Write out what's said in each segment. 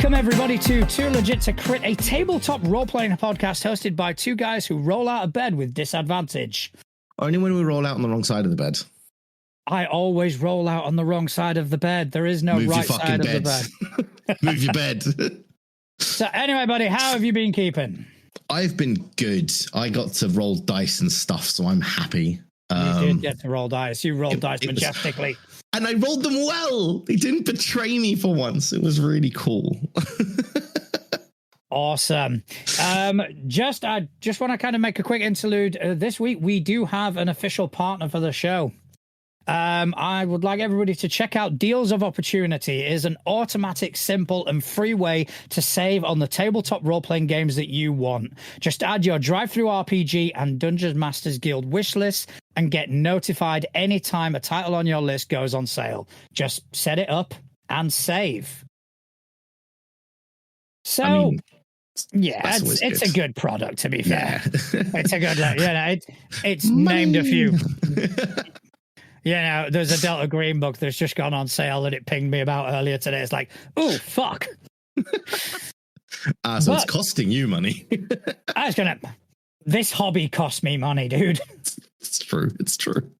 Welcome, everybody, to Too Legit to Crit, a tabletop role-playing podcast hosted by two guys who roll out of bed with disadvantage. Only when we roll out on the wrong side of the bed. I always roll out on the wrong side of the bed. There is no right side of the bed. Move your bed. So anyway, buddy, how have you been keeping? I've been good. I got to roll dice and stuff, so I'm happy. You did get to roll dice. You rolled dice majestically. And I rolled them well. They didn't betray me for once. It was really cool. Awesome. I just want to kind of make a quick interlude. This week, we do have an official partner for the show. I would like everybody to check out Deals of Opportunity. It is an automatic, simple, and free way to save on the tabletop role-playing games that you want. Just add your Drive-Thru RPG and Dungeons Masters Guild wish list and get notified anytime a title on your list goes on sale. Just set it up and save. So, it's a good product, to be fair. It's a good, it's named a few. There's a Delta Green book that's just gone on sale that it pinged me about earlier today. It's like, oh, fuck. So it's costing you money. This hobby cost me money, dude. It's true.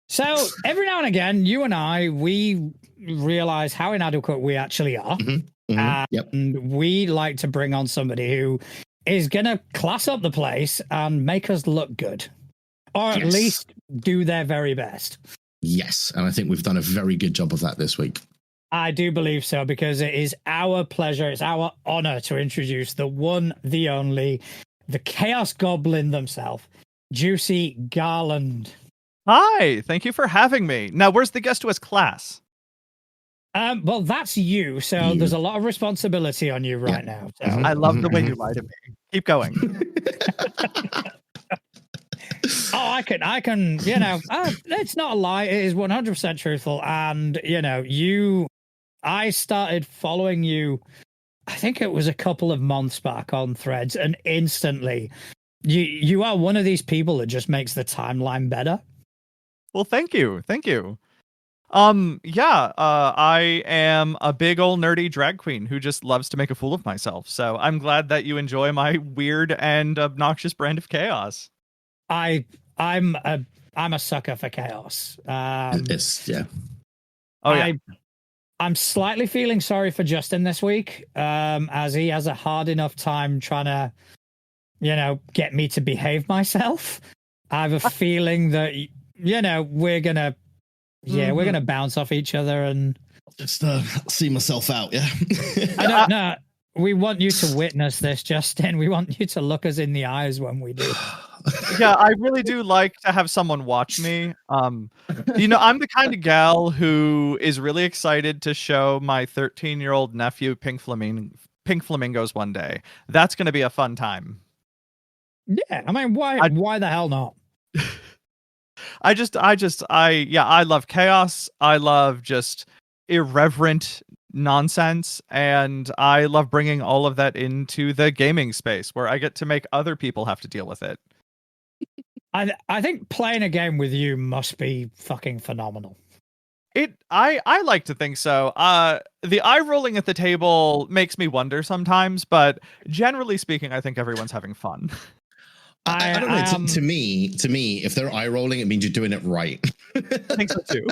So every now and again, you and I, we realize how inadequate we actually are. And we like to bring on somebody who is going to class up the place and make us look good. Or at least do their very best. Yes, and I think we've done a very good job of that this week. I do believe so, because it is our pleasure, it's our honor to introduce the one, the only, the Chaos Goblin themselves, Juicy Garland. Hi, thank you for having me. Now, where's the guest list class? Well, that's you, so there's a lot of responsibility on you right now. So. I love the way you lie to me. Keep going. I can, it's not a lie. It is 100% truthful. And, I started following you, I think it was a couple of months back on Threads, and instantly you are one of these people that just makes the timeline better. Well, thank you. I am a big old nerdy drag queen who just loves to make a fool of myself. So I'm glad that you enjoy my weird and obnoxious brand of chaos. I'm a sucker for chaos. I'm slightly feeling sorry for Justin this week, as he has a hard enough time trying to, get me to behave myself. I have a feeling that, we're gonna bounce off each other and just see myself out. Yeah. I don't know. We want you to witness this, Justin. We want you to look us in the eyes when we do. Yeah, I really do like to have someone watch me. I'm the kind of gal who is really excited to show my 13-year-old nephew pink flamingos one day. That's going to be a fun time. Yeah, I mean, why the hell not? I love chaos. I love just irreverent nonsense, and I love bringing all of that into the gaming space where I get to make other people have to deal with it. I think playing a game with you must be fucking phenomenal. I like to think so. The eye rolling at the table makes me wonder sometimes, but generally speaking, I think everyone's having fun. I don't know. To me, if they're eye rolling, it means you're doing it right. I think so too.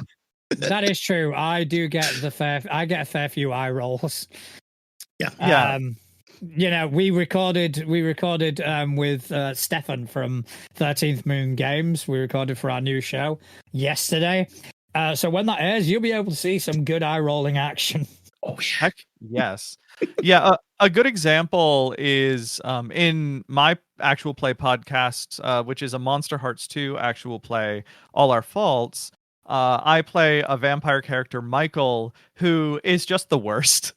That is true. I do get a fair few eye rolls. Yeah. We recorded with Stefan from 13th Moon Games. We recorded for our new show yesterday. So when that airs, you'll be able to see some good eye rolling action. Oh, heck yes. Yeah, a good example is in my actual play podcast, which is a Monster Hearts 2 actual play, All Our Faults. I play a vampire character, Michael, who is just the worst.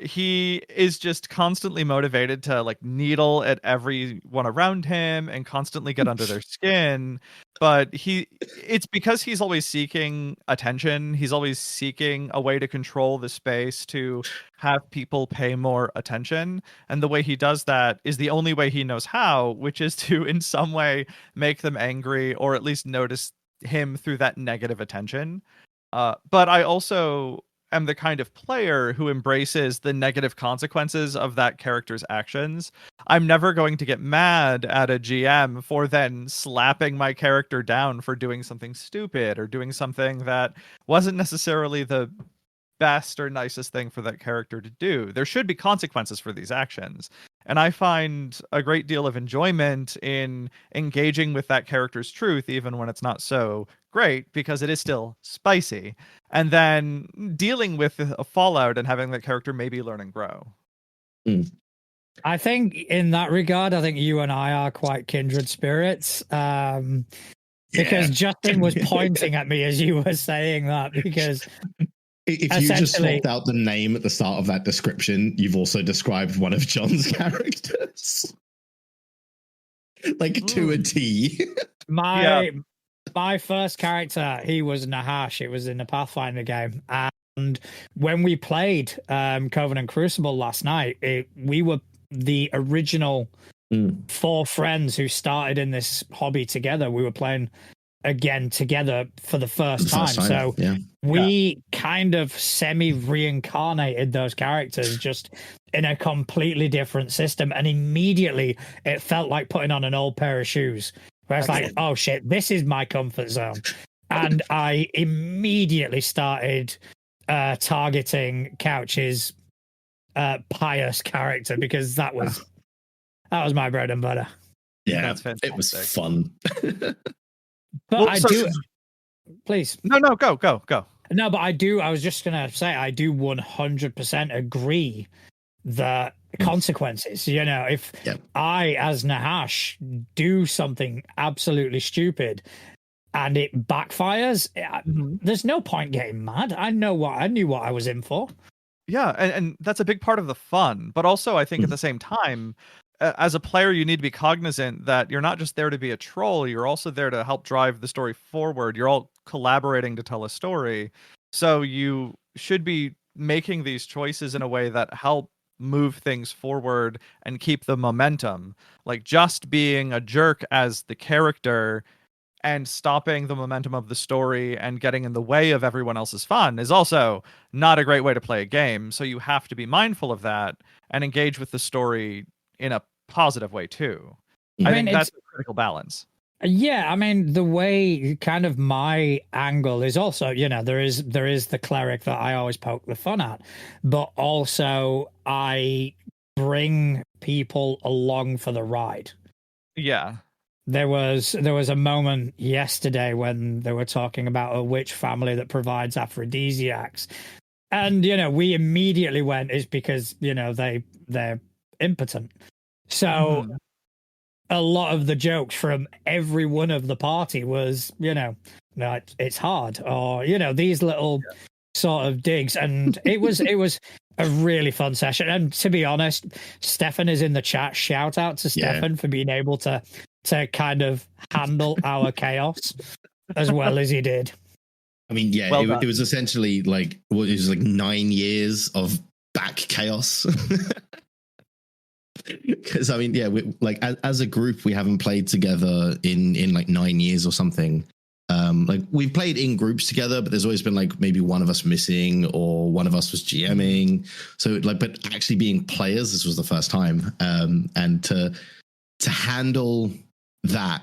He is just constantly motivated to needle at everyone around him and constantly get under their skin. But it's because he's always seeking attention. He's always seeking a way to control the space to have people pay more attention. And the way he does that is the only way he knows how, which is to in some way make them angry or at least notice him through that negative attention. But I also am the kind of player who embraces the negative consequences of that character's actions, I'm never going to get mad at a GM for then slapping my character down for doing something stupid or doing something that wasn't necessarily the best or nicest thing for that character to do. There should be consequences for these actions. And I find a great deal of enjoyment in engaging with that character's truth, even when it's not so great, because it is still spicy. And then dealing with a fallout and having that character maybe learn and grow. I think in that regard, I think you and I are quite kindred spirits. Because Justin was pointing at me as you were saying that, because if you just swapped out the name at the start of that description, you've also described one of John's characters. Like to a T. My first character, he was Nahash. It was in the Pathfinder game. And when we played Covenant Crucible last night, we were the original 4 friends who started in this hobby together. We were playing again together for the first time. So we kind of semi-reincarnated those characters just in a completely different system. And immediately it felt like putting on an old pair of shoes. Where it's like, oh shit, this is my comfort zone. And I immediately started targeting Couch's pious character, because that was my bread and butter. Yeah, that's fantastic. It was fun. But please. No, go. No, but I was just going to say, I do 100% agree that consequences, if I, as Nahash, do something absolutely stupid and it backfires, there's no point getting mad. I knew what I was in for. Yeah, and that's a big part of the fun. But also, I think at the same time, as a player, you need to be cognizant that you're not just there to be a troll, you're also there to help drive the story forward. You're all collaborating to tell a story. So you should be making these choices in a way that help move things forward and keep the momentum. Like, just being a jerk as the character and stopping the momentum of the story and getting in the way of everyone else's fun is also not a great way to play a game. So you have to be mindful of that and engage with the story in a positive way too. I think that's a critical balance. Yeah, I mean, the way kind of my angle is also, there is the cleric that I always poke the fun at, but also I bring people along for the ride. Yeah. There was a moment yesterday when they were talking about a witch family that provides aphrodisiacs. And, we immediately went, is because, they're impotent. So a lot of the jokes from every one of the party was, no, it's hard, or, these little sort of digs. And it was a really fun session. And to be honest, Stefan is in the chat. Shout out to Stefan for being able to kind of handle our chaos as well as he did. I mean, it was essentially like, it was like 9 years of back chaos. Because I mean, as a group, we haven't played together in like 9 years or something. Like, we've played in groups together, but there's always been like maybe one of us missing or one of us was GMing. So but actually being players, this was the first time. And to handle that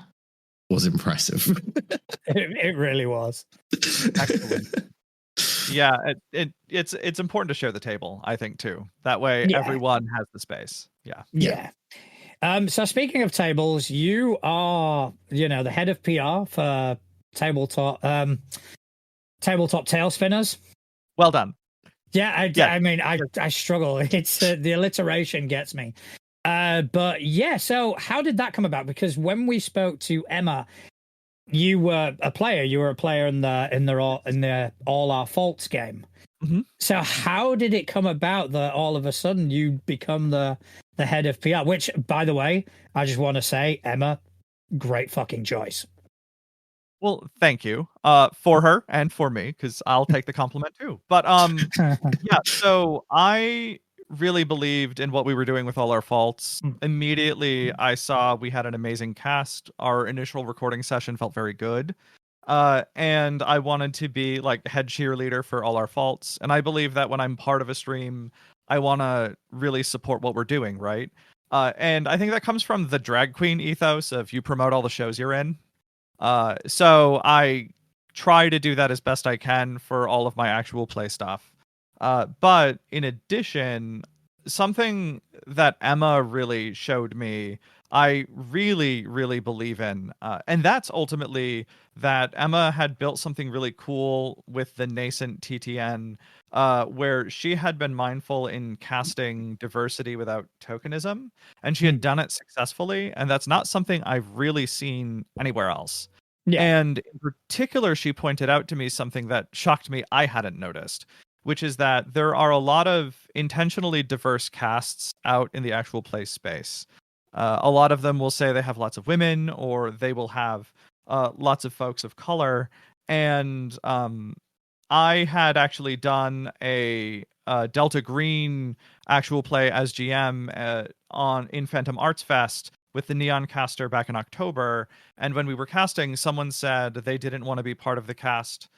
was impressive. It really was. Excellent. Yeah, it's important to share the table, I think, too. That way everyone has the space. Yeah. So speaking of tables, you are, the head of PR for tabletop tail spinners. Well done. I mean, I struggle. It's the alliteration gets me. But yeah, so how did that come about? Because when we spoke to Emma, you were a player. You were a player in the All Our Faults game. So how did it come about that all of a sudden you become the head of PR? Which, by the way, I just want to say, Emma, great fucking choice. Well, thank you for her and for me, because I'll take the compliment too. But so I really believed in what we were doing with All Our Faults. Immediately, I saw we had an amazing cast. Our initial recording session felt very good. And I wanted to be like head cheerleader for All Our Faults. And I believe that when I'm part of a stream, I want to really support what we're doing, right? And I think that comes from the drag queen ethos of you promote all the shows you're in. So I try to do that as best I can for all of my actual play stuff. But in addition, something that Emma really showed me, I really, really believe in, and that's ultimately that Emma had built something really cool with the nascent TTN, where she had been mindful in casting diversity without tokenism, and she had done it successfully, and that's not something I've really seen anywhere else. Yeah. And in particular, she pointed out to me something that shocked me I hadn't noticed, which is that there are a lot of intentionally diverse casts out in the actual play space. A lot of them will say they have lots of women, or they will have lots of folks of color. And I had actually done a Delta Green actual play as GM in Phantom Arts Fest with the Neon caster back in October. And when we were casting, someone said they didn't want to be part of the cast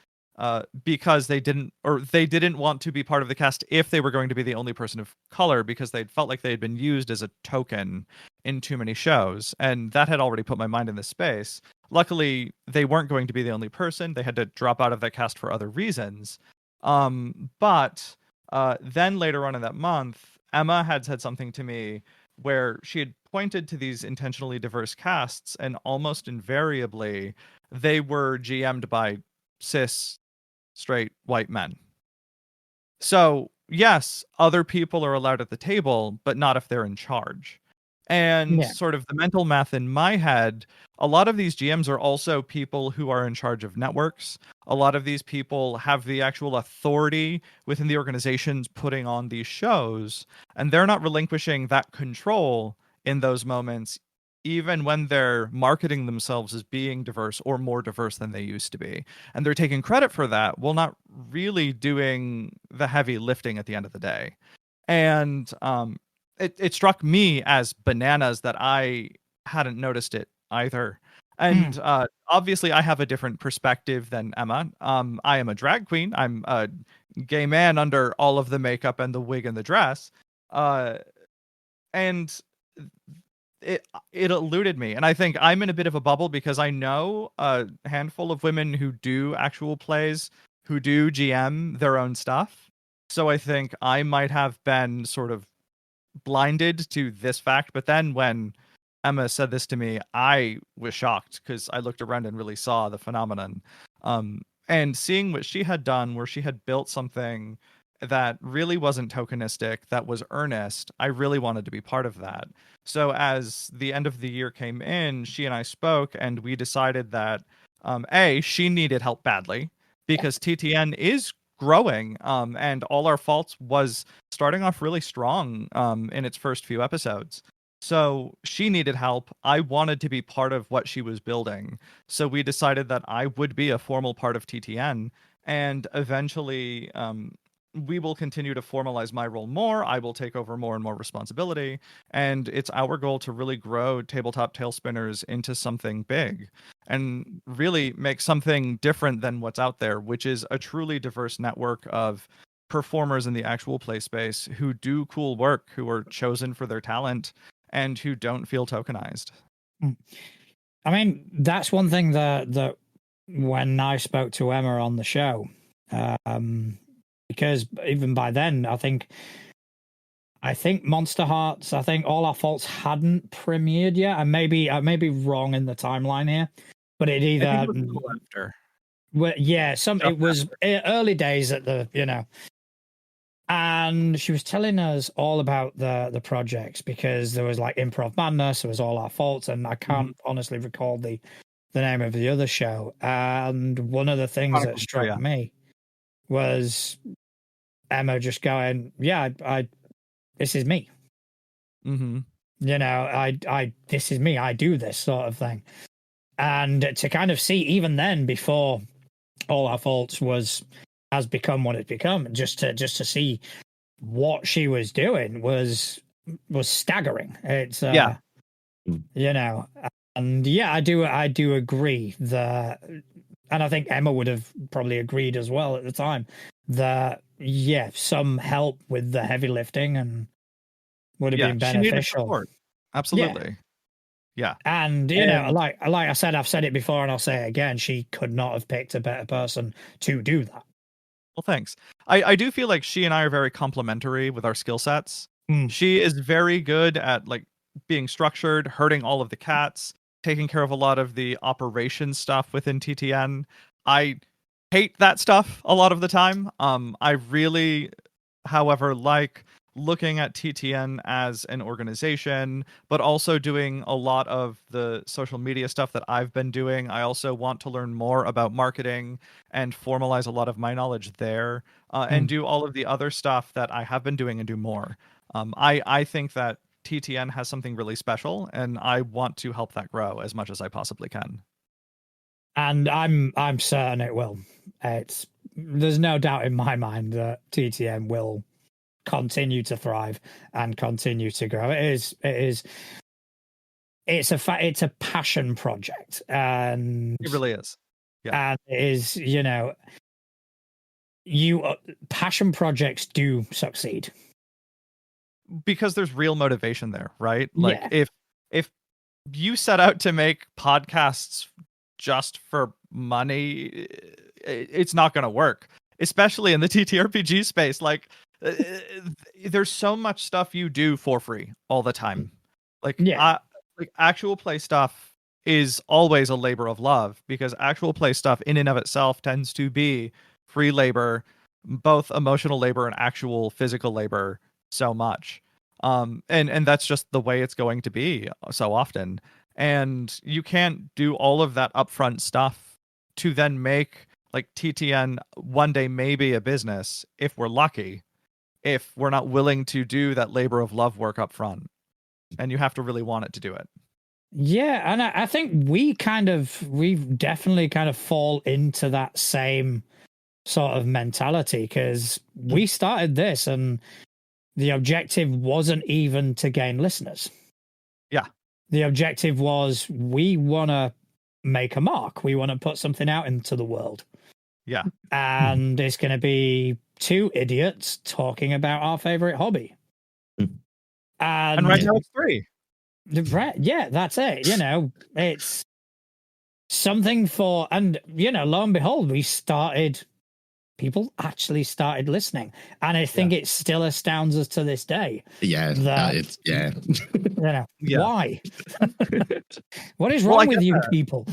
because they didn't want to be part of the cast if they were going to be the only person of color, because they felt like they had been used as a token in too many shows. And that had already put my mind in this space. Luckily, they weren't going to be the only person. They had to drop out of that cast for other reasons. But then later on in that month, Emma had said something to me where she had pointed to these intentionally diverse casts, and almost invariably they were GM'd by cis straight white men. So yes, other people are allowed at the table, but not if they're in charge. And sort of the mental math in my head, a lot of these GMs are also people who are in charge of networks. A lot of these people have the actual authority within the organizations putting on these shows, and they're not relinquishing that control in those moments, even when they're marketing themselves as being diverse or more diverse than they used to be. And they're taking credit for that while not really doing the heavy lifting at the end of the day. And it struck me as bananas that I hadn't noticed it either. And obviously, I have a different perspective than Emma. I am a drag queen. I'm a gay man under all of the makeup and the wig and the dress. And it eluded me. And I think I'm in a bit of a bubble because I know a handful of women who do actual plays, who do GM their own stuff. So I think I might have been sort of blinded to this fact. But then when Emma said this to me, I was shocked because I looked around and really saw the phenomenon. And seeing what she had done, where she had built something that really wasn't tokenistic, that was earnest, I really wanted to be part of that. So as the end of the year came in, she and I spoke, and we decided that she needed help badly because TTN is growing, and All Our Faults was starting off really strong in its first few episodes. So she needed help. I wanted to be part of what she was building. So we decided that I would be a formal part of TTN, and eventually we will continue to formalize my role more. I will take over more and more responsibility, and it's our goal to really grow Tabletop Tailspinners into something big and really make something different than what's out there, which is a truly diverse network of performers in the actual play space who do cool work, who are chosen for their talent, and who don't feel tokenized. I mean, that's one thing that when I spoke to Emma on the show, because even by then, I think Monster Hearts, I think All Our Faults hadn't premiered yet. I may be wrong in the timeline here, but it either after. Well, yeah, it was early days at the and she was telling us all about the projects, because there was like Improv Madness, there was All Our Faults, and I can't honestly recall the name of the other show. And one of the things that struck me was Emma just going, "Yeah, I this is me." Mm-hmm. This is me. I do this sort of thing. And to kind of see, even then, before All Our Faults has become what it's become, just to see what she was doing was staggering. It's and I do agree that and I think Emma would have probably agreed as well at the time, that some help with the heavy lifting and would have been She needed beneficial. support. Absolutely. Yeah. And like I said, I've said it before and I'll say it again, she could not have picked a better person to do that. Well, thanks. I do feel like she and I are very complementary with our skill sets. She is very good at like being structured, herding all of the cats, taking care of a lot of the operation stuff within TTN. I hate that stuff a lot of the time. I really, however, like looking at TTN as an organization, but also doing a lot of the social media stuff that I've been doing. I also want to learn more about marketing and formalize a lot of my knowledge there, and do all of the other stuff that I have been doing and do more. I think that TTN has something really special, and I want to help that grow as much as I possibly can. And I'm certain it will. There's no doubt in my mind that TTN will continue to thrive and continue to grow. It's a passion project, and it really is. Yeah. And it is, passion projects do succeed because there's real motivation there, right? Like if you set out to make podcasts just for money, it's not going to work, especially in the TTRPG space. Like there's so much stuff you do for free all the time. Like actual play stuff is always a labor of love, because actual play stuff in and of itself tends to be free labor, both emotional labor and actual physical labor, so much. And that's just the way it's going to be so often. And you can't do all of that upfront stuff to then make like TTN one day maybe a business, if we're lucky, if we're not willing to do that labor of love work up front. And you have to really want it to do it. Yeah, and I think we've definitely kind of fall into that same sort of mentality, because we started this and the objective wasn't even to gain listeners. Yeah. The objective was, we want to make a mark. We want to put something out into the world. Yeah. And it's going to be two idiots talking about our favorite hobby. And right now it's free. Yeah, that's it. It's something for, and lo and behold, people actually started listening, and I think it still astounds us to this day. Why? What is wrong with you people?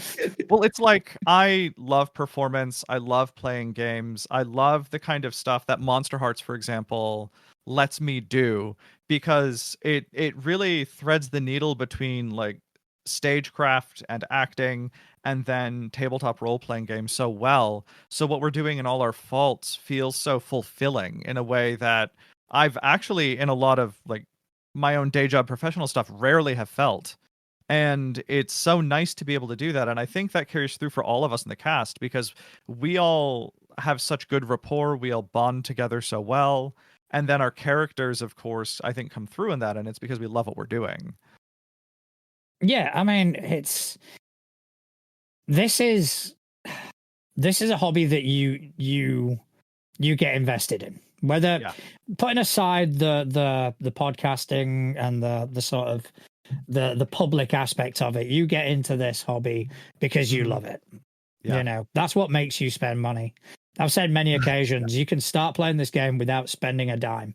Well, it's like, I love performance, I love playing games, I love the kind of stuff that Monster Hearts, for example, lets me do, because it really threads the needle between like stagecraft and acting, and then tabletop role-playing games so well. So what we're doing in All Our Faults feels so fulfilling in a way that I've actually, in a lot of like my own day job professional stuff, rarely have felt. And it's so nice to be able to do that. And I think that carries through for all of us in the cast, because we all have such good rapport. We all bond together so well. And then our characters, of course, I think come through in that. And it's because we love what we're doing. Yeah, I mean, this is a hobby that you get invested in. Whether putting aside the podcasting and the sort of the public aspect of it, you get into this hobby because you love it. That's what makes you spend money. I've said many occasions, you can start playing this game without spending a dime.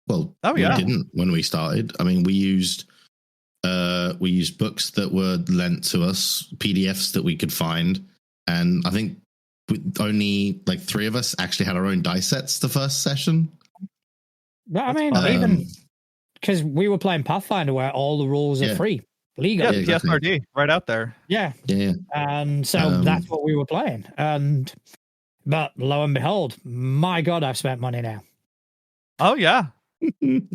Well, we didn't when we started. I mean, we used books that were lent to us, PDFs that we could find, and I think only like 3 of us actually had our own dice sets the first session. But I mean, even because we were playing Pathfinder, where all the rules are free, legal. Yeah, exactly. TSRD right out there. Yeah. And so that's what we were playing. But lo and behold, my God, I've spent money now. Oh yeah.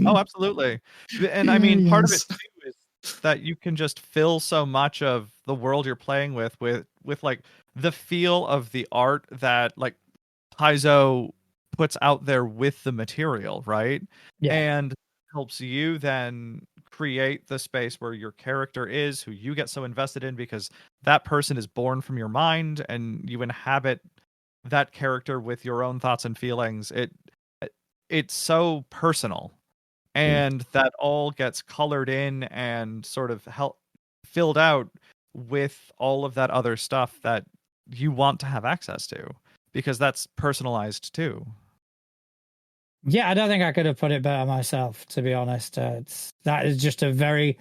Oh, absolutely. And I mean, part of it too is that you can just fill so much of the world you're playing with like the feel of the art that like Paizo puts out there with the material, right? Yeah. And helps you then create the space where your character is, who you get so invested in because that person is born from your mind and you inhabit that character with your own thoughts and feelings. It's so personal, and that all gets colored in and sort of filled out with all of that other stuff that you want to have access to, because that's personalized too. Yeah, I don't think I could have put it better myself, to be honest. That is just a very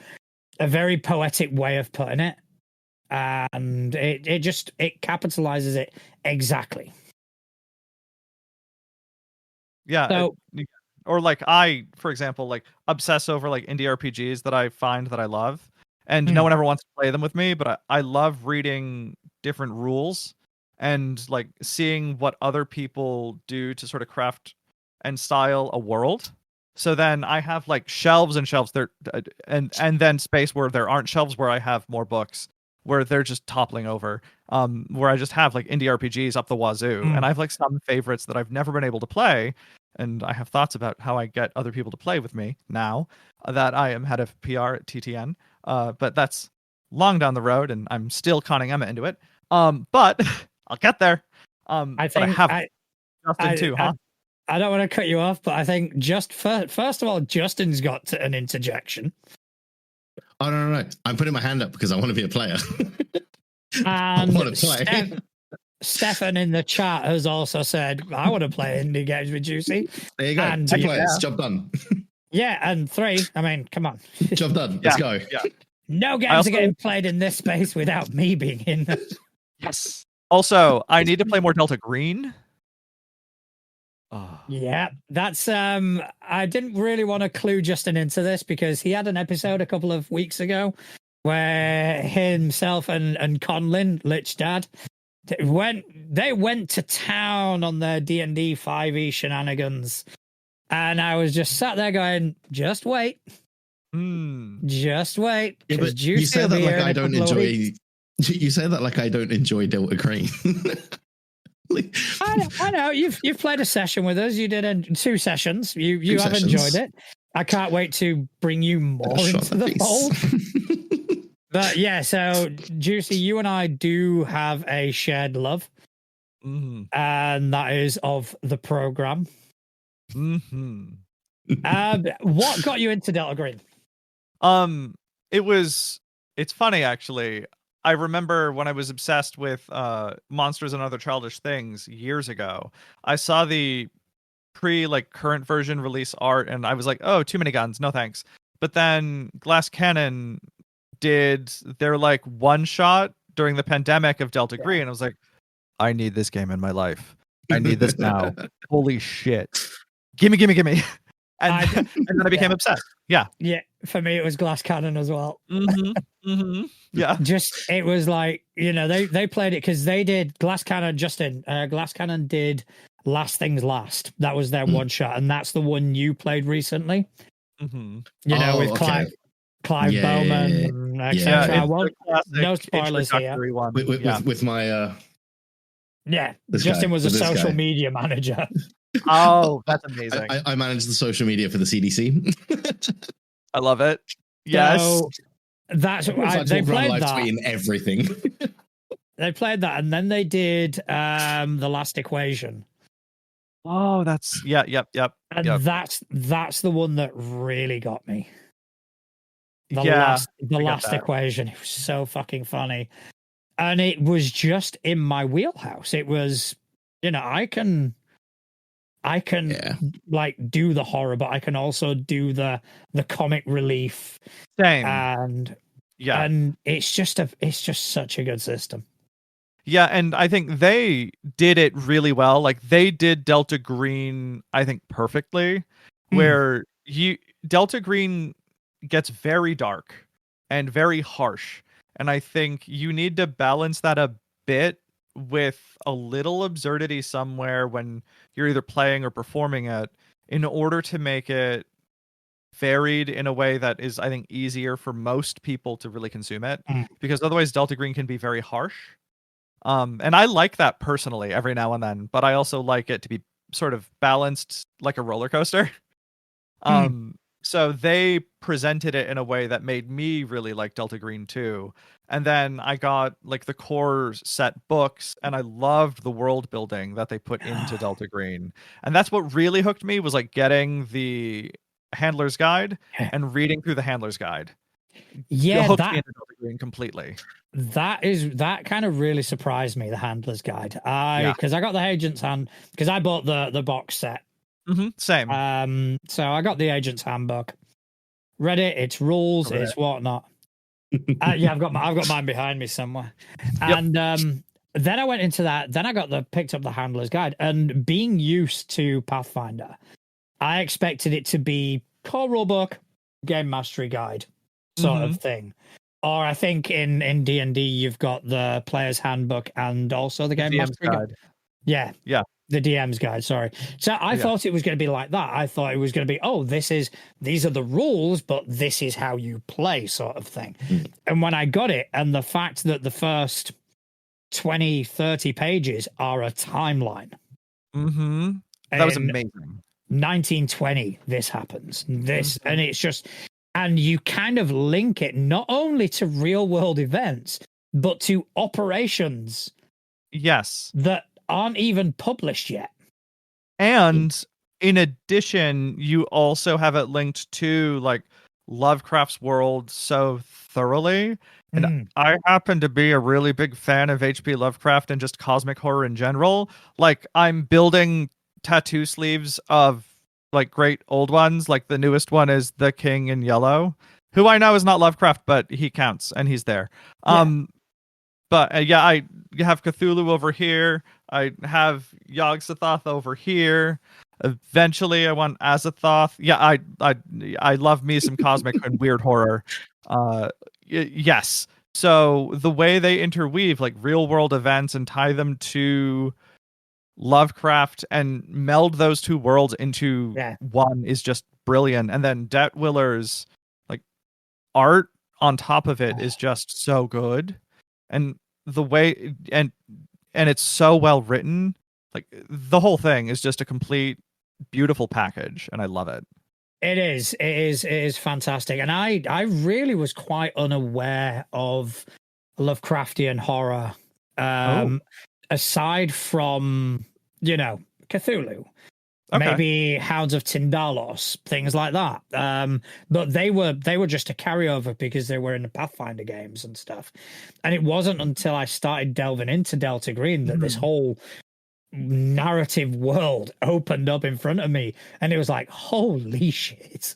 poetic way of putting it, and it capitalizes it exactly. Yeah. So, or like I, for example, like obsess over like indie RPGs that I find that I love, and no one ever wants to play them with me, but I love reading different rules and like seeing what other people do to sort of craft and style a world. So then I have like shelves and shelves there, and then space where there aren't shelves, where I have more books where they're just toppling over, where I just have like indie RPGs up the wazoo, and I have like some favorites that I've never been able to play, and I have thoughts about how I get other people to play with me now that I am head of PR at TTN. But that's long down the road, and I'm still conning Emma into it. But I'll get there. I think but I have Justin too, huh? I don't want to cut you off, but I think first of all, Justin's got an interjection. Oh, no. I'm putting my hand up because I want to be a player. I want to play. Stefan in the chat has also said, I want to play indie games with Juicy. There you go. And 2 players. Job done. Yeah, and 3. I mean, come on. Job done. Let's go. Yeah. No games are getting played in this space without me being in them. Yes. Also, I need to play more Delta Green. Oh. Yeah, that's I didn't really want to clue Justin into this because he had an episode a couple of weeks ago where himself and Conlin, Lich Dad, they went to town on their D&D 5e shenanigans, and I was just sat there going, just wait. Just wait. Yeah, but you say that like I don't enjoy. You say that like I don't enjoy Delta Green. I know you've played a session with us. You did 2 sessions. You have enjoyed it. I can't wait to bring you more into the fold. But yeah, so Juicy, you and I do have a shared love, and that is of the program. What got you into Delta Green? It's funny actually. I remember when I was obsessed with Monsters and Other Childish Things years ago, I saw the current version release art, and I was like, oh, too many guns, no thanks. But then Glass Cannon did their one shot during the pandemic of Delta Green. I was like, I need this game in my life. I need this now. Holy shit. Gimme. And then I became obsessed. Yeah. Yeah. For me, it was Glass Cannon as well. Yeah. Just, it was like, they played it because they did Glass Cannon, Glass Cannon did Last Things Last. That was their one shot. And that's the one you played recently. With Clive Bowman, etc. Yeah, no spoilers here. With my... Justin was a social media manager. Oh, that's amazing. I manage the social media for the CDC. I love it. Yes. So that's they played that. In everything. They played that, and then they did The Last Equation. Oh, that's yep. And that's the one that really got me. The last equation. It was so fucking funny. And it was just in my wheelhouse. It was, I can do the horror, but I can also do the comic relief. Same. And it's just such a good system. Yeah, and I think they did it really well. Like they did Delta Green, I think, perfectly. Where Delta Green gets very dark and very harsh. And I think you need to balance that a bit with a little absurdity somewhere when you're either playing or performing it, in order to make it varied in a way that is, I think, easier for most people to really consume it. Because otherwise Delta Green can be very harsh. And I like that personally every now and then, but I also like it to be sort of balanced like a roller coaster. So they presented it in a way that made me really like Delta Green too. And then I got like the core set books, and I loved the world building that they put into Delta Green. And that's what really hooked me, was like getting the handler's guide and reading through the handler's guide. Yeah, Hooked me into Delta Green completely. That kind of really surprised me, the handler's guide. Because I got the agent's hand, because I bought the box set. Same. So I got the agent's handbook, read it, its rules, its whatnot. Yeah, I've got mine behind me somewhere. And then I went into that. Then I picked up the handler's guide, and being used to Pathfinder, I expected it to be core rulebook, game mastery guide sort of thing. Or I think in D&D you've got the player's handbook and also the game mastery guide. Yeah. The DM's guide, sorry. So I thought it was going to be like that. I thought it was going to be, these are the rules, but this is how you play, sort of thing. And when I got it, and the fact that the first 20, 30 pages are a timeline. That was amazing. 1920, this happens. And it's just, and you kind of link it not only to real world events, but to operations. Yes. That aren't even published yet. And in addition, you also have it linked to like Lovecraft's world so thoroughly. And I happen to be a really big fan of H.P. Lovecraft and just cosmic horror in general. Like, I'm building tattoo sleeves of like great old ones. Like the newest one is the King in Yellow, who I know is not Lovecraft, but he counts and he's there. But I have Cthulhu over here. I have Yog-Sothoth over here. Eventually, I want Azathoth. Yeah, I love me some cosmic and weird horror. Yes. So the way they interweave like real world events and tie them to Lovecraft and meld those two worlds into one is just brilliant. And then Detwiller's like art on top of it is just so good. And the way and it's so well written. Like the whole thing is just a complete beautiful package, and I love it. It is fantastic. And I really was quite unaware of Lovecraftian horror. Aside from, Cthulhu. Maybe Hounds of Tindalos, things like that. But they were just a carryover because they were in the Pathfinder games and stuff. And it wasn't until I started delving into Delta Green that this whole narrative world opened up in front of me, and it was like, holy shit.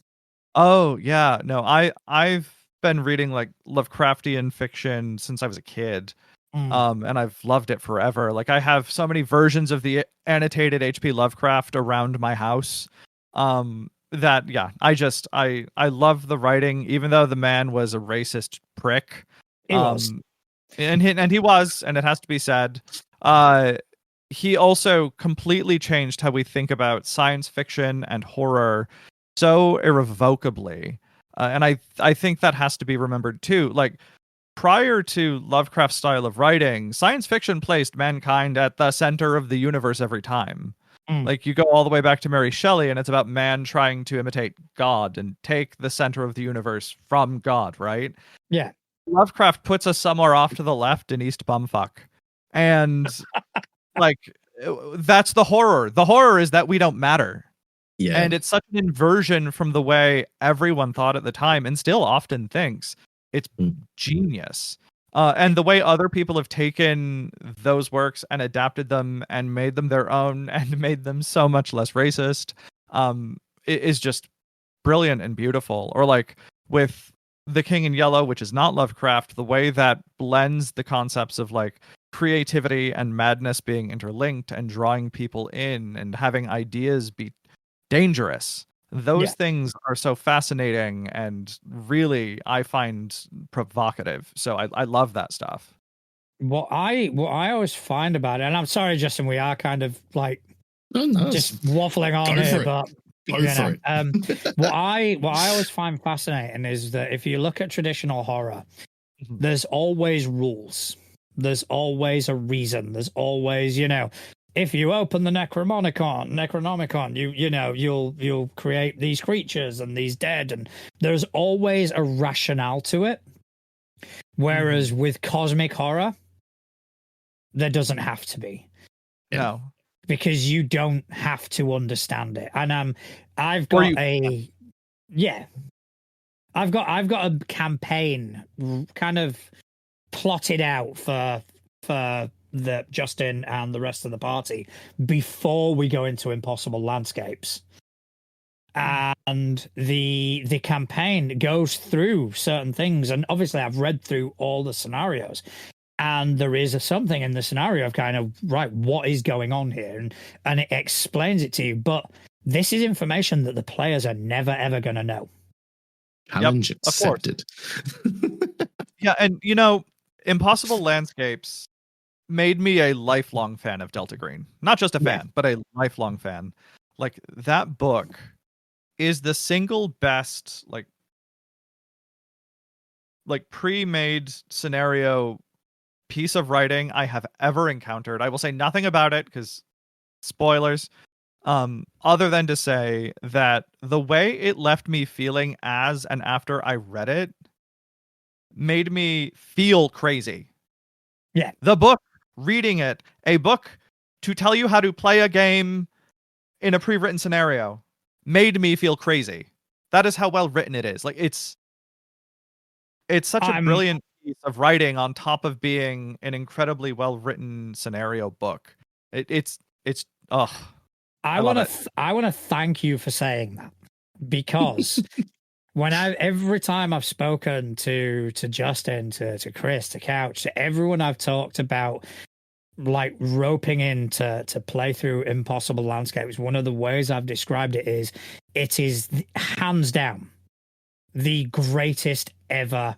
Oh yeah, no, I've been reading like Lovecraftian fiction since I was a kid. And I've loved it forever. Like I have so many versions of the annotated HP Lovecraft around my house. That I love the writing, even though the man was a racist prick. He was. And he was, and it has to be said. He also completely changed how we think about science fiction and horror so irrevocably. And I think that has to be remembered too. Like, prior to Lovecraft's style of writing, science fiction placed mankind at the center of the universe every time. Like, you go all the way back to Mary Shelley, and it's about man trying to imitate God and take the center of the universe from God, right? Yeah. Lovecraft puts us somewhere off to the left in East Bumfuck. And, like, that's the horror. The horror is that we don't matter. Yeah. And it's such an inversion from the way everyone thought at the time, and still often thinks. It's genius. And the way other people have taken those works and adapted them and made them their own and made them so much less racist is just brilliant and beautiful. Or like with The King in Yellow, which is not Lovecraft, the way that blends the concepts of like creativity and madness being interlinked and drawing people in and having ideas be dangerous. Those things are so fascinating and really, I find, provocative. So I love that stuff. What I always find about it, and I'm sorry, Justin, we are kind of like just waffling on here, but what I always find fascinating is that if you look at traditional horror, there's always rules. There's always a reason. There's always, if you open the Necronomicon, you'll create these creatures and these dead, and there's always a rationale to it. Whereas with cosmic horror, there doesn't have to be. No, because you don't have to understand it. And I've got I've got a campaign kind of plotted out for the Justin and the rest of the party before we go into Impossible Landscapes. And the campaign goes through certain things, and obviously I've read through all the scenarios, and there is something in the scenario of kind of, right, what is going on here, and it explains it to you. But this is information that the players are never ever going to know. Challenge accepted. Yeah, and Impossible Landscapes made me a lifelong fan of Delta Green. Not just a fan, but a lifelong fan. Like, that book is the single best like pre-made scenario piece of writing I have ever encountered. I will say nothing about it because spoilers, other than to say that the way it left me feeling as and after I read it made me feel crazy. Yeah. The book, reading it, a book to tell you how to play a game in a pre-written scenario, made me feel crazy. That is how well written it is. Like, it's such a brilliant piece of writing on top of being an incredibly well written scenario book. It's I want to thank you for saying that, because every time I've spoken to Justin, to Chris, to Couch, to everyone I've talked about, like, roping in to play through Impossible Landscapes, one of the ways I've described it is hands down the greatest ever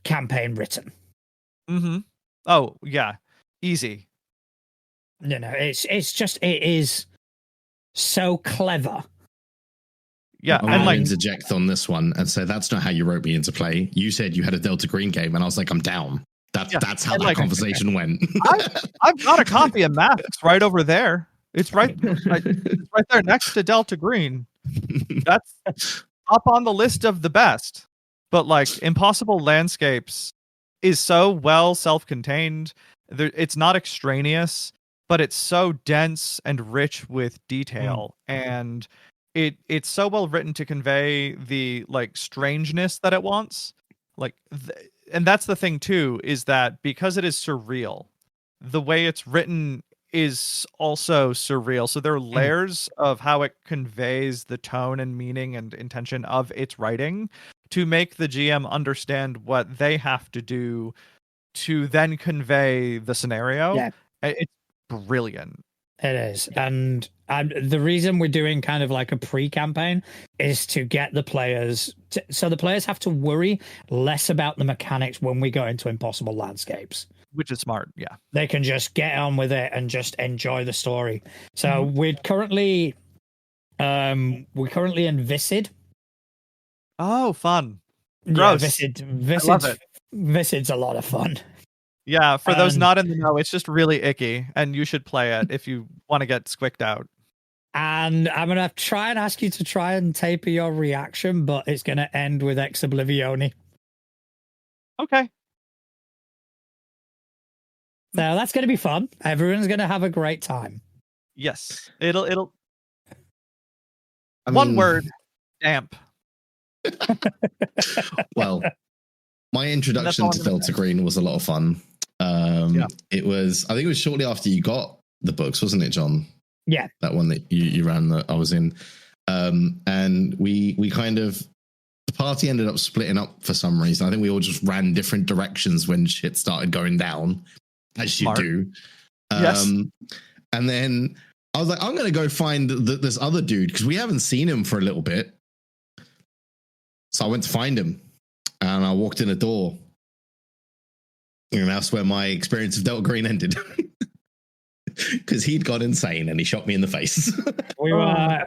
campaign written. Oh yeah, easy. It is so clever. Yeah, I want to interject on this one and say that's not how you wrote me into play. You said you had a Delta Green game, and I was like, I'm down. That's how that conversation went. I've got a copy of Maps right over there. It's right there next to Delta Green. That's up on the list of the best. But like, Impossible Landscapes is so well self-contained. It's not extraneous, but it's so dense and rich with detail, and it's so well written to convey the like strangeness that it wants. Like, and that's the thing too, is that because it is surreal, the way it's written is also surreal. So there are layers of how it conveys the tone and meaning and intention of its writing to make the GM understand what they have to do to then convey the scenario. Yeah. It's brilliant. It is. And the reason we're doing kind of like a pre-campaign is to get the players so the players have to worry less about the mechanics when we go into Impossible Landscapes, which is smart. Yeah, they can just get on with it and just enjoy the story. So we're currently in Visid. Oh, fun. Gross. Yeah, Visid's a lot of fun. Yeah, for those not in the know, it's just really icky, and you should play it if you want to get squicked out. And I'm going to try and ask you to try and taper your reaction, but it's going to end with Ex Oblivione. Okay. So that's going to be fun. Everyone's going to have a great time. Yes. It'll one word, damp. Well, my introduction to Delta Green was a lot of fun. It was, I think it was shortly after you got the books, wasn't it, John? Yeah. That one that you ran that I was in. And we kind of, the party ended up splitting up for some reason. I think we all just ran different directions when shit started going down, as you do. Yes. And then I was like, I'm going to go find this other dude because we haven't seen him for a little bit. So I went to find him and I walked in a door. And that's where my experience of Delta Green ended. Because he'd gone insane and he shot me in the face. We were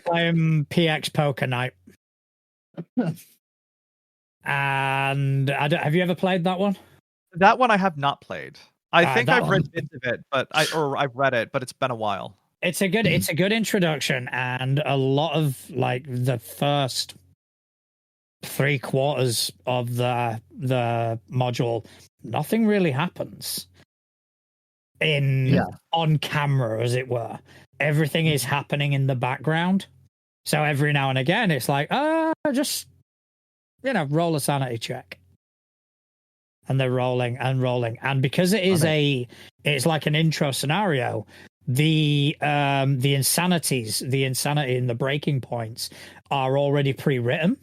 playing PX Poker Night. And have you ever played that one? That one I have not played. I think that I've read bits of it, but I've read it, but it's been a while. it's a good introduction, and a lot of like the first 3/4 of the module, nothing really happens on camera, as it were. Everything is happening in the background. So every now and again, it's like, just roll a sanity check, and they're rolling and rolling, and because it is it's like an intro scenario. The insanity and the breaking points are already pre-written.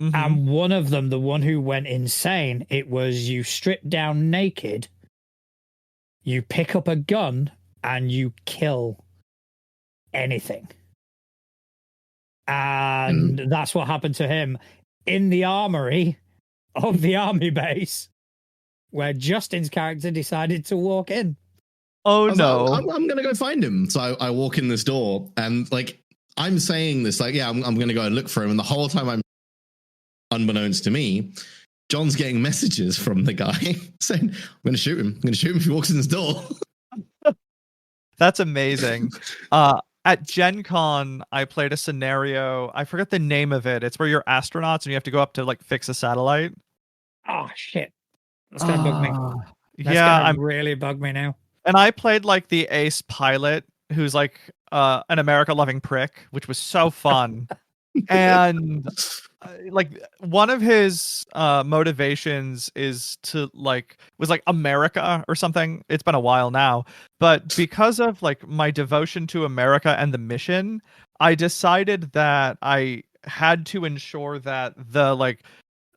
Mm-hmm. And one of them, the one who went insane, it was you strip down naked, you pick up a gun, and you kill anything. And that's what happened to him in the armory of the army base, where Justin's character decided to walk in. Oh no! Like, I'm gonna go find him. So I walk in this door, and like I'm saying this, like, yeah, I'm gonna go and look for him. And the whole time I'm, unbeknownst to me, John's getting messages from the guy saying, "I'm gonna shoot him. I'm gonna shoot him if he walks in this door." That's amazing. At Gen Con, I played a scenario. I forget the name of it. It's where you're astronauts and you have to go up to like fix a satellite. Oh shit! That's gonna bug me. That's really bug me now. And I played like the ace pilot, who's like an America-loving prick, which was so fun. And like one of his motivations was America or something. It's been a while now, but because of like my devotion to America and the mission, I decided that I had to ensure that the like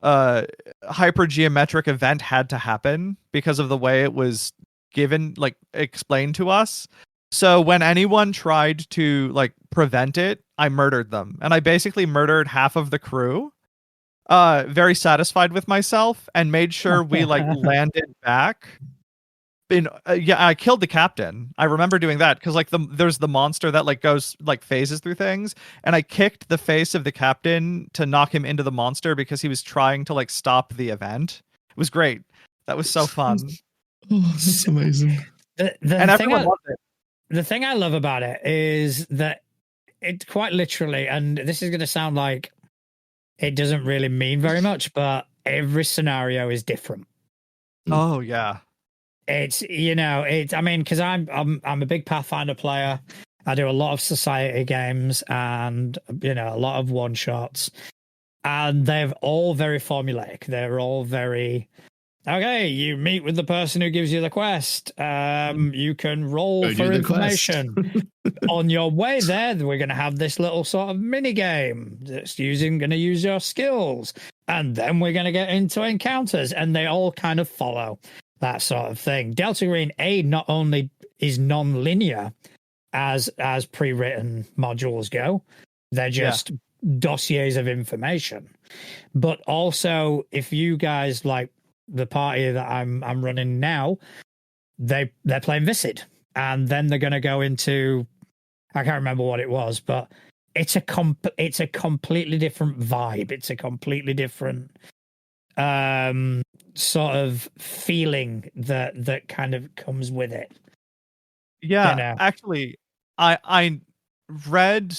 hypergeometric event had to happen because of the way it was explained to us. So when anyone tried to like prevent it, I murdered them. And I basically murdered half of the crew. Very satisfied with myself, and made sure we like landed back. I killed the captain. I remember doing that because like there's the monster that like goes like phases through things, and I kicked the face of the captain to knock him into the monster because he was trying to like stop the event. It was great. That was so fun. Oh, that's amazing. The thing I love about it is that it quite literally, and this is going to sound like it doesn't really mean very much, but every scenario is different. Oh yeah. It's, because I'm a big Pathfinder player. I do a lot of society games and, a lot of one shots, and they're all very formulaic. They're all very, okay, you meet with the person who gives you the quest. You can roll for information. On your way there, we're going to have this little sort of mini game that's going to use your skills. And then we're going to get into encounters, and they all kind of follow that sort of thing. Delta Green not only is non-linear as pre-written modules go, they're just dossiers of information. But also, if you guys like the party that I'm running now, they're playing Viscid, and then they're going to go into, I can't remember what it was, but it's a completely different vibe. It's a completely different sort of feeling that kind of comes with it. Yeah, actually, I read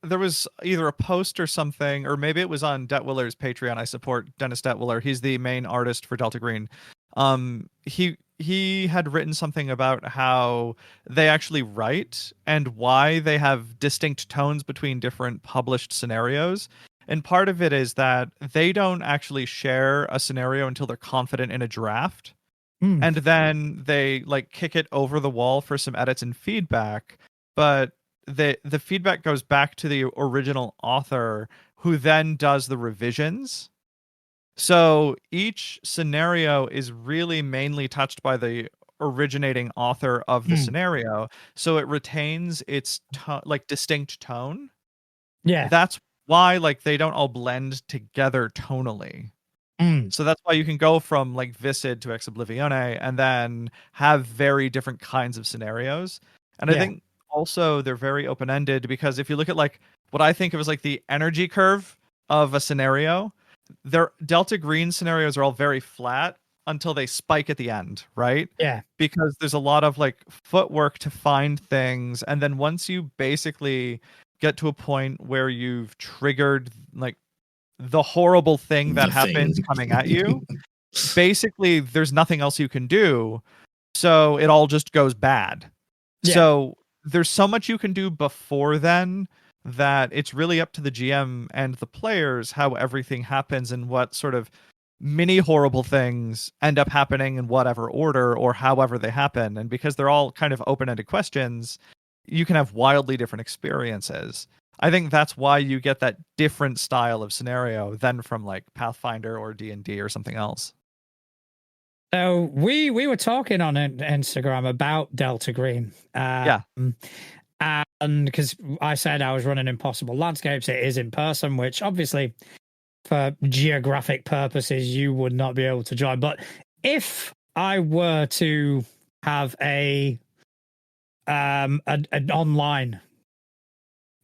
there was either a post or something, or maybe it was on Detwiller's Patreon. I support Dennis Detwiller. He's the main artist for Delta Green. He had written something about how they actually write and why they have distinct tones between different published scenarios. And part of it is that they don't actually share a scenario until they're confident in a draft. And then they like kick it over the wall for some edits and feedback. But the feedback goes back to the original author, who then does the revisions. So each scenario is really mainly touched by the originating author of the scenario. So it retains its distinct tone. Yeah. That's why like they don't all blend together tonally. So that's why you can go from like Viscid to Ex Oblivione and then have very different kinds of scenarios. And I think also they're very open-ended, because if you look at like what I think of as like the energy curve of a scenario, their Delta Green scenarios are all very flat, until they spike at the end, right? Yeah. Because there's a lot of like footwork to find things, and then once you basically get to a point where you've triggered like the horrible thing that happens coming at you, basically there's nothing else you can do, so it all just goes bad. Yeah. So there's so much you can do before then that it's really up to the GM and the players how everything happens and what sort of mini horrible things end up happening in whatever order or however they happen. And because they're all kind of open-ended questions, you can have wildly different experiences. I think that's why you get that different style of scenario than from like Pathfinder or D&D or something else. So we were talking on Instagram about Delta Green. Yeah. And because I said I was running Impossible Landscapes, it is in person, which obviously for geographic purposes you would not be able to join. But if I were to have an online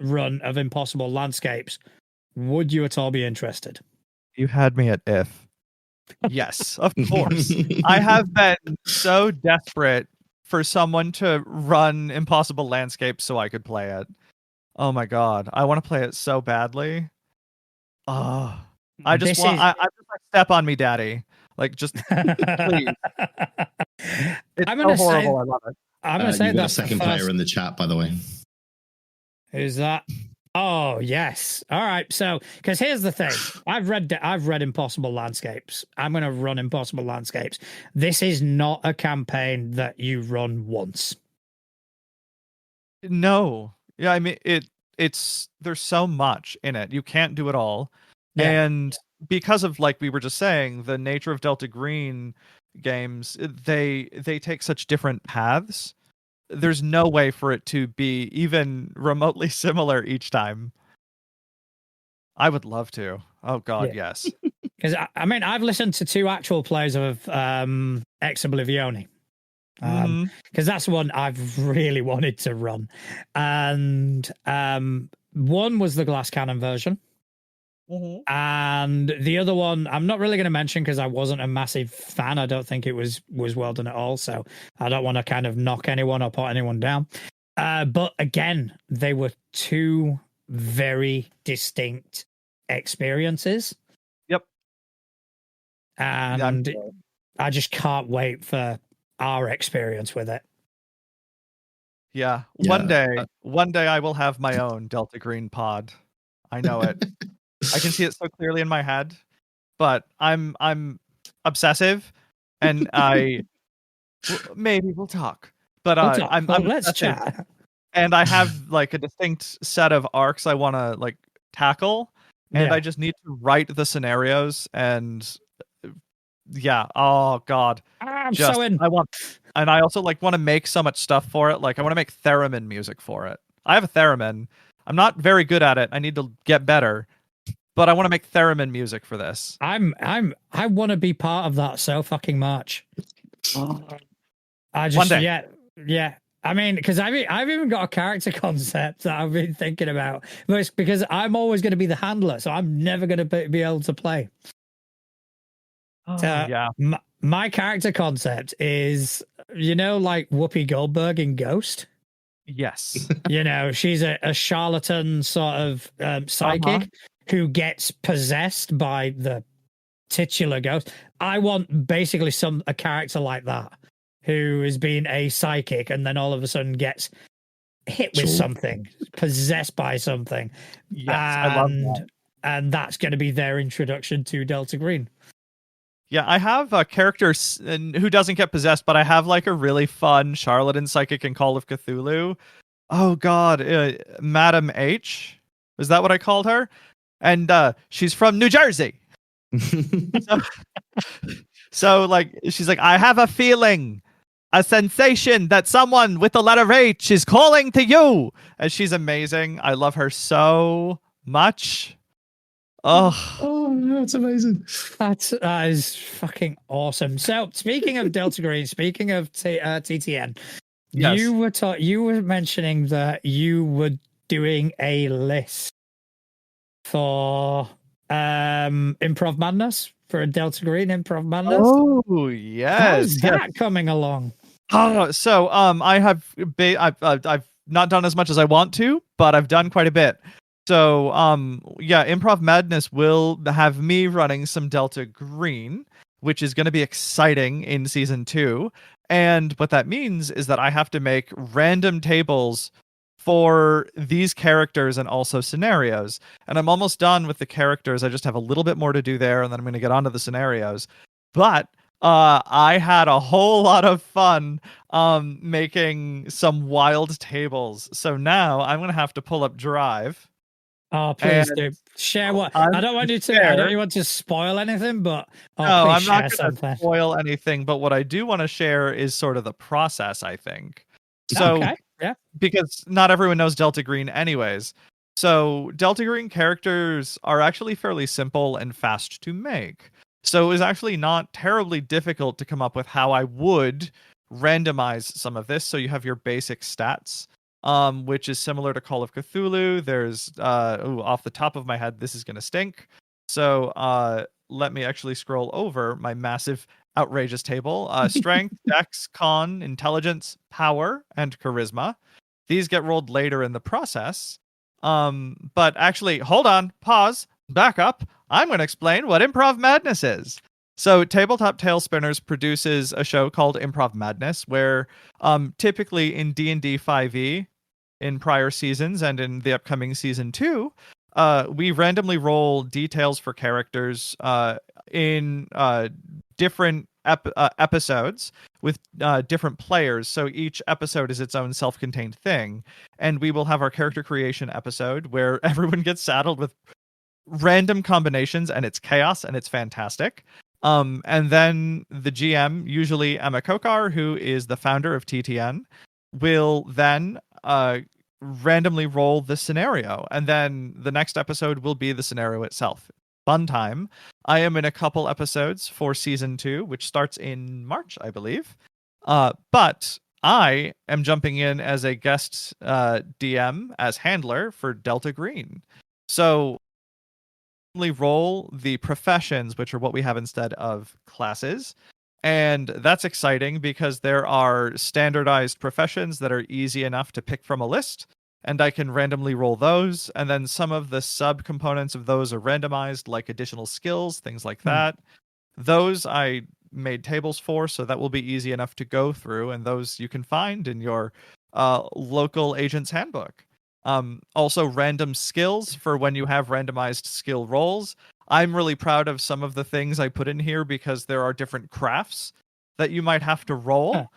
run of Impossible Landscapes, would you at all be interested? You had me at if. Yes, of course. I have been so desperate for someone to run Impossible Landscapes so I could play it. Oh my god, I want to play it so badly. Oh, I just just like, step on me, daddy. Like, just please. It's so horrible. I love it. I'm gonna say you got a second player in the chat, by the way. Who's that? Oh yes. All right. So, because here's the thing, I've read Impossible Landscapes. I'm going to run Impossible Landscapes. This is not a campaign that you run once. No. Yeah. I mean, it's there's so much in it. You can't do it all. Yeah. And because of, like we were just saying, the nature of Delta Green games, they take such different paths. There's no way for it to be even remotely similar each time. I would love to. Oh god, yes. Because I mean, I've listened to 2 actual plays of Ex Oblivione, because that's one I've really wanted to run, and one was the glass cannon version. And the other one I'm not really going to mention because I wasn't a massive fan. I don't think it was well done at all, so I don't want to kind of knock anyone or put anyone down. But again, they were 2 very distinct experiences. Yep. And I just can't wait for our experience with it. Yeah. One day I will have my own Delta Green pod. I know it. I can see it so clearly in my head, but I'm obsessive, and maybe we'll talk. But I'm let's chat. And I have like a distinct set of arcs I want to like tackle, and I just need to write the scenarios. And oh god, I'm so in. And I also like want to make so much stuff for it. Like I want to make theremin music for it. I have a theremin. I'm not very good at it. I need to get better. But I want to make theremin music for this. I want to be part of that so fucking much. I just, one day. Yeah. I mean, because I've even got a character concept that I've been thinking about. But it's because I'm always going to be the handler, so I'm never going to be able to play. My character concept is, like Whoopi Goldberg in Ghost. Yes. She's a charlatan sort of psychic who gets possessed by the titular ghost. I want basically a character like that who has been a psychic and then all of a sudden gets hit with something, possessed by something. Yes, I love that. And that's going to be their introduction to Delta Green. Yeah, I have a character who doesn't get possessed, but I have like a really fun charlatan psychic in Call of Cthulhu. Oh god, Madam H. Is that what I called her? And she's from New Jersey. So like she's like, I have a feeling, a sensation that someone with the letter H is calling to you. And she's amazing. I love her so much. Oh, that's amazing. That is fucking awesome. So speaking of Delta Green, speaking of TTN, yes. You were mentioning that you were doing a list for Improv Madness for a Delta Green Improv Madness. Oh yes, how's that coming along? So I've not done as much as I want to, but I've done quite a bit. So yeah, Improv Madness will have me running some Delta Green, which is going to be exciting in season 2. And what that means is that I have to make random tables for these characters and also scenarios. And I'm almost done with the characters. I just have a little bit more to do there, and then I'm going to get onto the scenarios. But I had a whole lot of fun making some wild tables. So now I'm going to have to pull up Drive. Oh, please do share what I don't want you to. I don't want to spoil anything, but no, I'm not going to spoil anything. But what I do want to share is sort of the process. I think so. Okay. Yeah. Because not everyone knows Delta Green, anyways. So Delta Green characters are actually fairly simple and fast to make. So it was actually not terribly difficult to come up with how I would randomize some of this. So you have your basic stats, which is similar to Call of Cthulhu. There's off the top of my head, this is gonna stink. So let me actually scroll over my massive outrageous table. Strength, Dex, Con, Intelligence, Power, and Charisma. These get rolled later in the process. But actually, hold on, pause, back up. I'm going to explain what Improv Madness is. So Tabletop Tailspinners produces a show called Improv Madness, where typically in D&D 5e, in prior seasons and in the upcoming season 2, we randomly roll details for characters in different episodes with different players. So each episode is its own self-contained thing. And we will have our character creation episode where everyone gets saddled with random combinations, and it's chaos, and it's fantastic. And then the GM, usually Emma Kokar, who is the founder of TTN, will then randomly roll the scenario. And then the next episode will be the scenario itself. Fun time. I am in a couple episodes for season 2, which starts in March, I believe. But I am jumping in as a guest DM, as handler for Delta Green. So roll the professions, which are what we have instead of classes. And that's exciting because there are standardized professions that are easy enough to pick from a list, and I can randomly roll those. And then some of the subcomponents of those are randomized, like additional skills, things like that. Those I made tables for, so that will be easy enough to go through, and those you can find in your local agent's handbook. Also random skills for when you have randomized skill rolls. I'm really proud of some of the things I put in here because there are different crafts that you might have to roll.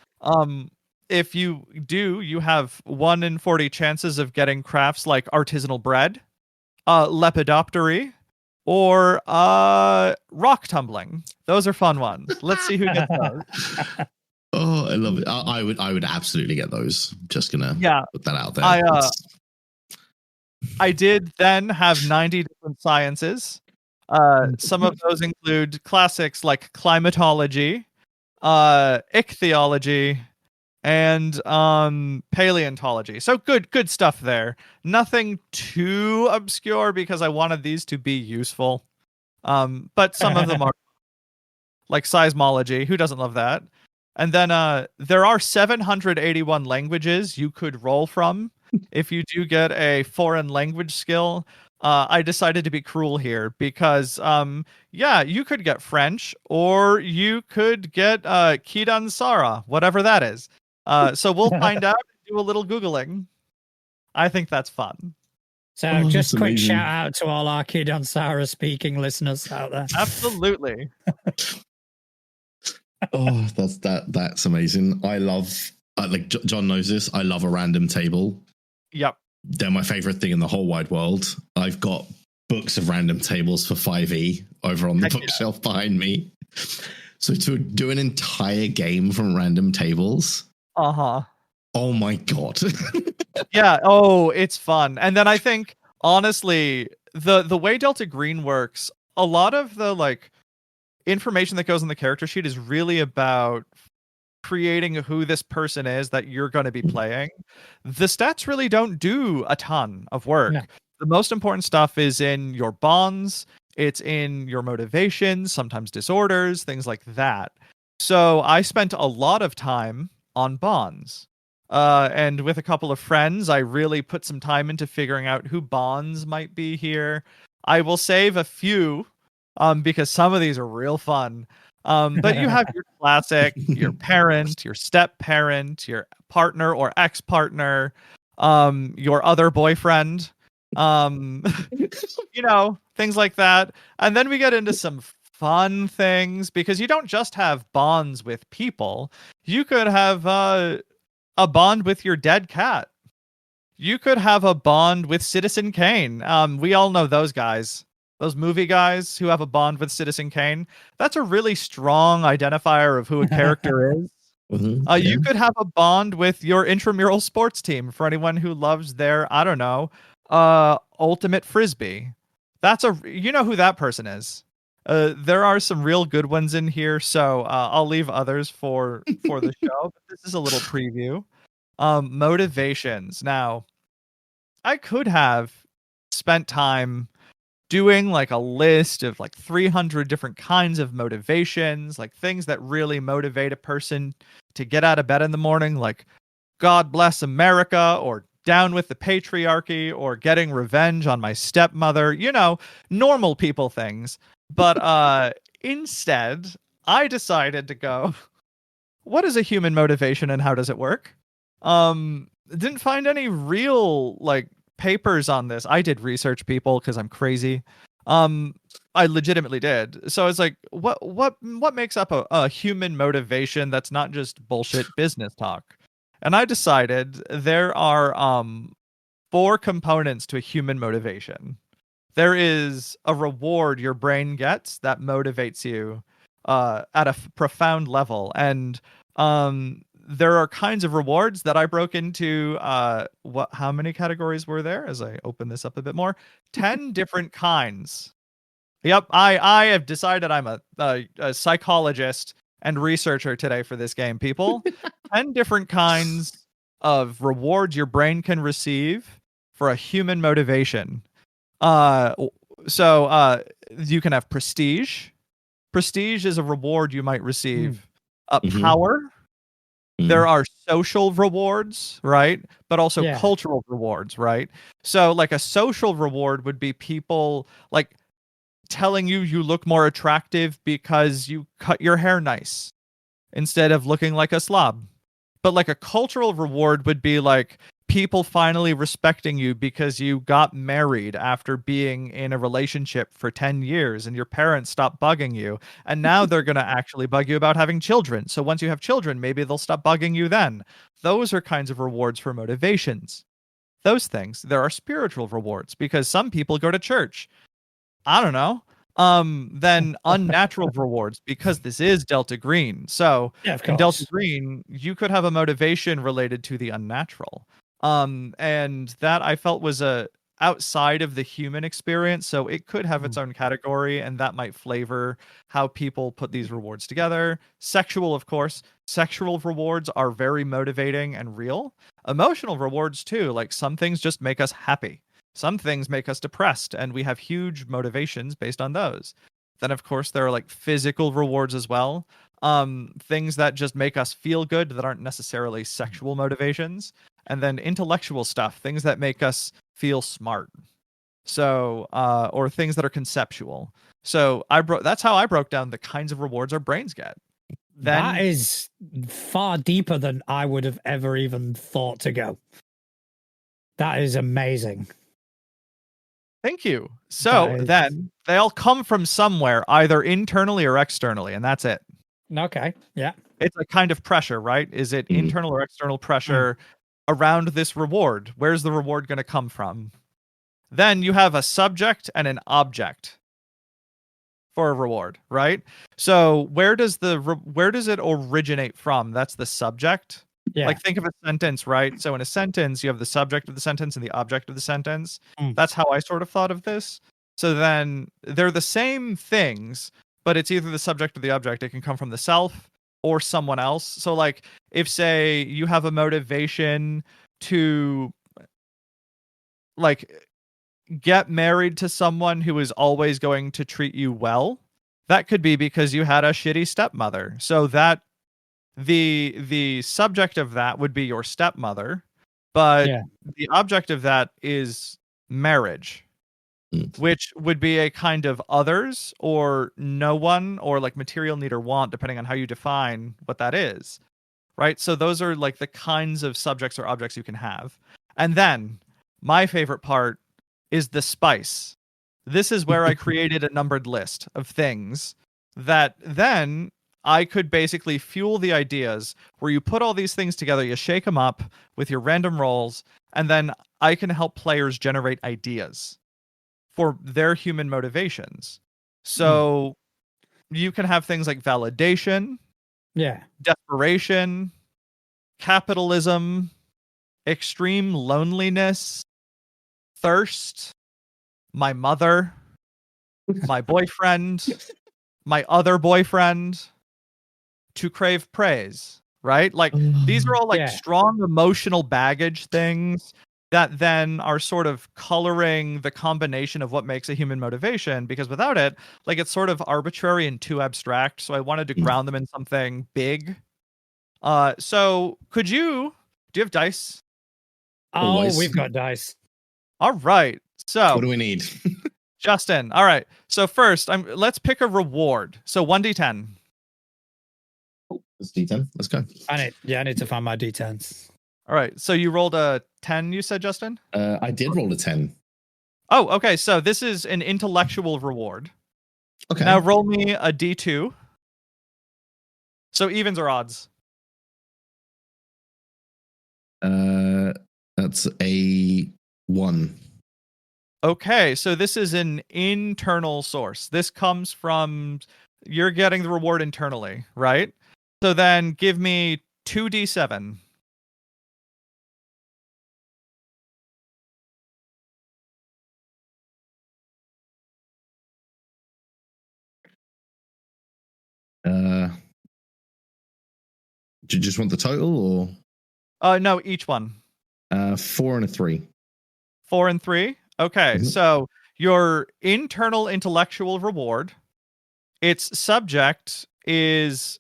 If you do, you have 1 in 40 chances of getting crafts like artisanal bread, lepidoptery, or rock tumbling. Those are fun ones. Let's see who gets those. Oh, I love it. I would absolutely get those. Just gonna put that out there. I did then have 90 different sciences. Some of those include classics like climatology, ichthyology, and paleontology. So good stuff there. Nothing too obscure because I wanted these to be useful. But some of them are, like seismology. Who doesn't love that? And then there are 781 languages you could roll from if you do get a foreign language skill. I decided to be cruel here because, you could get French, or you could get Kidan Sara, whatever that is. So we'll find out and do a little Googling. I think that's fun. So just quick shout out to all our Kidan Sara speaking listeners out there. Absolutely. Oh, that's amazing. I love, like John knows this, I love a random table. Yep. They're my favorite thing in the whole wide world. I've got books of random tables for 5e over on the bookshelf behind me. So to do an entire game from random tables. Oh my God. Yeah. Oh, it's fun. And then I think, honestly, the way Delta Green works, a lot of the information that goes in the character sheet is really about creating who this person is that you're going to be playing. The stats really don't do a ton of work. No. The most important stuff is in your bonds, It's in your motivations, sometimes disorders, things like that. So I spent a lot of time on bonds. And with a couple of friends, I really put some time into figuring out who bonds might be here. I will save a few because some of these are real fun. But you have your classic, your parent, your step parent, your partner or ex partner, your other boyfriend, um, things like that. And then we get into some fun things because you don't just have bonds with people, you could have a bond with your dead cat. You could have a bond with Citizen Kane. We all know those guys. Those movie guys who have a bond with Citizen Kane. That's a really strong identifier of who a character is. You could have a bond with your intramural sports team for anyone who loves their, I don't know, ultimate frisbee. You know who that person is. There are some real good ones in here, so I'll leave others for the show. But this is a little preview. Motivations. Now, I could have spent time doing like a list of like 300 different kinds of motivations, like things that really motivate a person to get out of bed in the morning, like God bless America, or down with the patriarchy, or getting revenge on my stepmother, normal people things. But instead, I decided to go, what is a human motivation and how does it work? Didn't find any real like papers on this. I did research, people, because I'm crazy. I legitimately did. So it's like, what makes up a human motivation that's not just bullshit business talk? And I decided there are 4 components to a human motivation. There is a reward your brain gets that motivates you at a profound level, and there are kinds of rewards that I broke into. How many categories were there? As I open this up a bit more, 10 different kinds. Yep, I have decided I'm a psychologist and researcher today for this game, people. 10 different kinds of rewards your brain can receive for a human motivation. So you can have prestige. Prestige is a reward you might receive. Power. There are social rewards, right? But also cultural rewards, right? So like a social reward would be people like telling you look more attractive because you cut your hair nice instead of looking like a slob. But like a cultural reward would be like people finally respecting you because you got married after being in a relationship for 10 years and your parents stopped bugging you. And now they're going to actually bug you about having children. So once you have children, maybe they'll stop bugging you then. Those are kinds of rewards for motivations. Those things. There are spiritual rewards because some people go to church. I don't know. Then unnatural rewards, because this is Delta Green. So in Delta Green, you could have a motivation related to the unnatural. And that I felt was outside of the human experience, so it could have its own category, and that might flavor how people put these rewards together. Sexual, of course. Sexual rewards are very motivating and real. Emotional rewards too, like some things just make us happy. Some things make us depressed, and we have huge motivations based on those. Then, of course, there are like physical rewards as well. Things that just make us feel good that aren't necessarily sexual motivations. And then intellectual stuff, things that make us feel smart. So, or things that are conceptual. So that's how I broke down the kinds of rewards our brains get. That is far deeper than I would have ever even thought to go. That is amazing. Thank you. So then they all come from somewhere, either internally or externally, and that's it. Okay. Yeah. It's a kind of pressure, right? Is it internal or external pressure around this reward? Where's the reward going to come from? Then you have a subject and an object for a reward, right? So where does it originate from? That's the subject. Yeah. Like think of a sentence, right? So in a sentence, you have the subject of the sentence and the object of the sentence. That's how I sort of thought of this. So then they're the same things, but it's either the subject or the object. It can come from the self or someone else. So like if, say, you have a motivation to like get married to someone who is always going to treat you well, that could be because you had a shitty stepmother. So that the subject of that would be your stepmother, but the object of that is marriage, which would be a kind of others or no one or like material need or want, depending on how you define what that is. Right? So those are like the kinds of subjects or objects you can have. And then my favorite part is the spice. This is where I created a numbered list of things that then I could basically fuel the ideas where you put all these things together, you shake them up with your random rolls, and then I can help players generate ideas for their human motivations. So you can have things like validation, desperation, capitalism, extreme loneliness, thirst, my mother, my boyfriend, my other boyfriend, to crave praise, right? Like these are all like strong emotional baggage things that then are sort of coloring the combination of what makes a human motivation, because without it, like it's sort of arbitrary and too abstract. So I wanted to ground them in something big. So do you have dice? Oh, we've got dice. All right. So what do we need? Justin. All right. So first, let's pick a reward. So 1d10. It's D10. Let's go. I need to find my D10s. All right. So you rolled a 10, you said, Justin? I did roll a 10. Oh, okay. So this is an intellectual reward. Okay. Now roll me a D2. So evens or odds? That's a 1. Okay, so this is an internal source. This comes from, you're getting the reward internally, right? So then give me 2d7. Do you just want the total or? No, each one. 4 and a 3. 4 and 3? Okay, so your internal intellectual reward, its subject is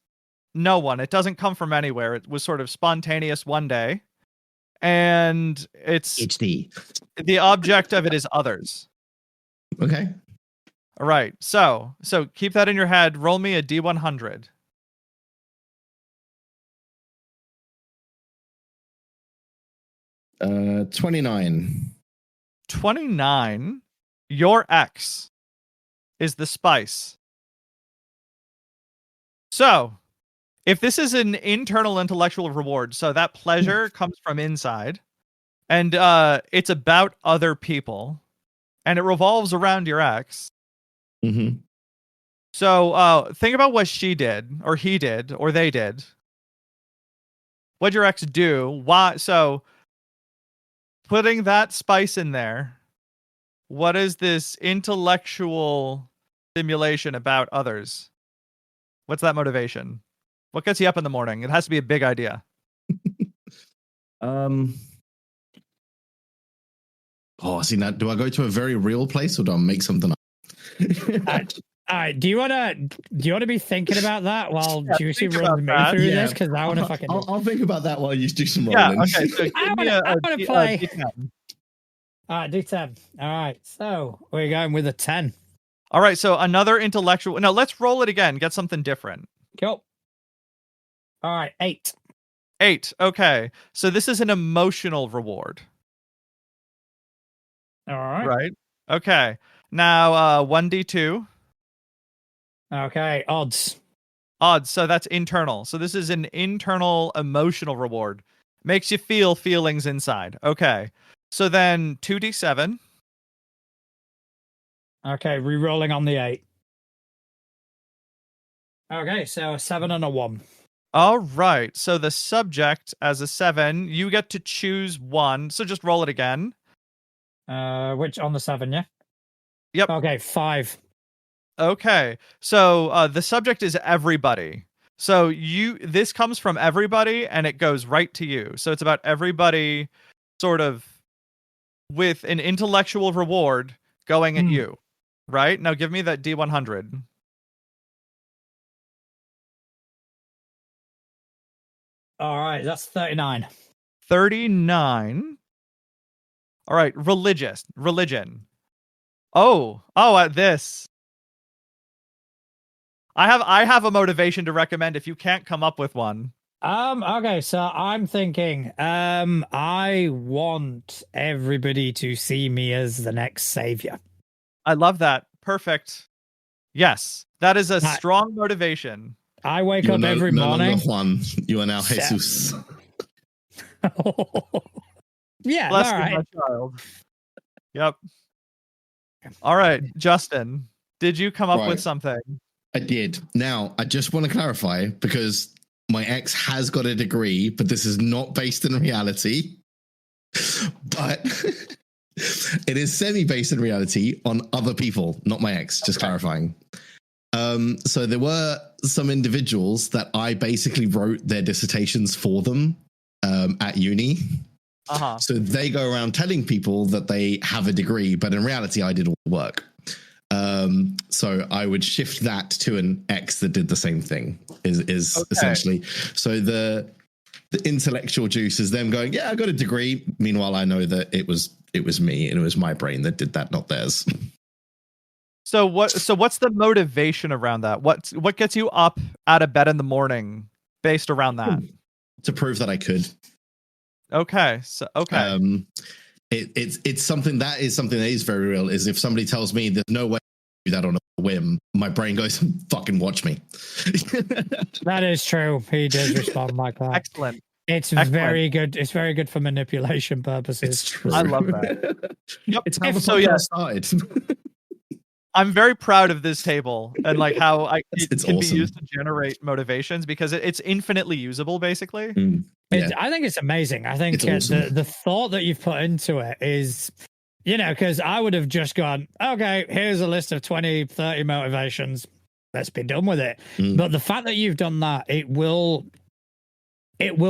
no one. It doesn't come from anywhere. It was sort of spontaneous one day. And it's HD. The object of it is others. Okay. All right. So keep that in your head. Roll me a D100. Uh, 29. 29. Your X is the spice. So, if this is an internal intellectual reward, so that pleasure comes from inside, and it's about other people, and it revolves around your ex. Mm-hmm. So, think about what she did, or he did, or they did. What'd your ex do? Why? So, putting that spice in there, what is this intellectual stimulation about others? What's that motivation? What gets you up in the morning? It has to be a big idea. See now, do I go to a very real place or do I make something up? All right. Do you want to be thinking about that while Juicy runs me through this? Because I want to fucking. I'll think about that while you do some rolling. Yeah. Okay. So I want to play. All right, D10. All right. So we're going with a 10. All right. So another intellectual. No, let's roll it again. Get something different. Cool. All right. 8. 8. Okay. So this is an emotional reward. All right. Right. Okay. Now 1d2. Okay. Odds. So that's internal. So this is an internal emotional reward. Makes you feel feelings inside. Okay. So then 2d7. Okay. Re-rolling on the 8. Okay. So a 7 and a 1. All right. So the subject as a 7, you get to choose one. So just roll it again. Which on the 7, yeah? Yep. Okay, 5. Okay. So the subject is everybody. So this comes from everybody and it goes right to you. So it's about everybody sort of with an intellectual reward going at you. Right? Now give me that D100. All right, that's 39. 39. All right, religion. At this. I have a motivation to recommend if you can't come up with one. Okay, so I'm thinking, I want everybody to see me as the next savior. I love that. Perfect. Yes, that is a strong motivation. I wake up every morning. Juan, you are now Jesus. Yeah, Bless all you, right. my child. Yep. All right, Justin, did you come up with something? I did. Now, I just want to clarify because my ex has got a degree, but this is not based in reality. But it is semi-based in reality on other people, not my ex, just clarifying. So there were some individuals that I basically wrote their dissertations for them at uni. So they go around telling people that they have a degree, but in reality, I did all the work. So I would shift that to an ex that did the same thing is essentially. So the intellectual juice is them going, yeah, I got a degree. Meanwhile, I know that it was me and it was my brain that did that, not theirs. So what's the motivation around that? What gets you up out of bed in the morning based around that? To prove that I could. Okay. It's something that is very real. Is if somebody tells me there's no way to do that on a whim, my brain goes, fucking watch me. That is true. He does respond like that. Excellent. It's very good. It's very good for manipulation purposes. It's true. I love that. Yep. It's how the podcast started. I'm very proud of this table and like how it can awesome. be used to generate motivations because it's infinitely usable, basically. I think it's amazing. I think awesome. the thought that you've put into it is, because I would have just gone, okay, here's a list of 20, 30 motivations. Let's be done with it. But the fact that you've done that, it will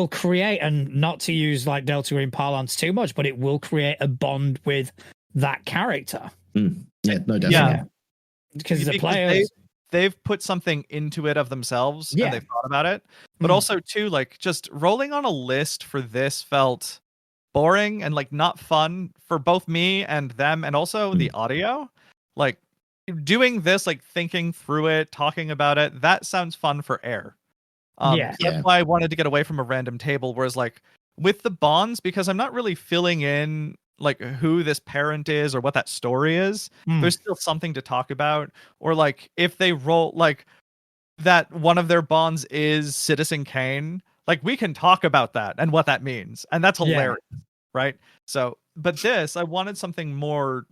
create, and not to use like Delta Green parlance too much, but it will create a bond with that character. Yeah, no doubt. Yeah. Because the players, they've put something into it of themselves and they've thought about it. But also too, like just rolling on a list for this felt boring and like not fun for both me and them, and also the audio. Like doing this, like thinking through it, talking about it, that sounds fun for air. That's why I wanted to get away from a random table. Whereas like with the bonds, because I'm not really filling in like who this parent is or what that story is, there's still something to talk about. Or like if they roll like that one of their bonds is Citizen Kane, like we can talk about that and what that means, and that's hilarious, right? So but this, I wanted something more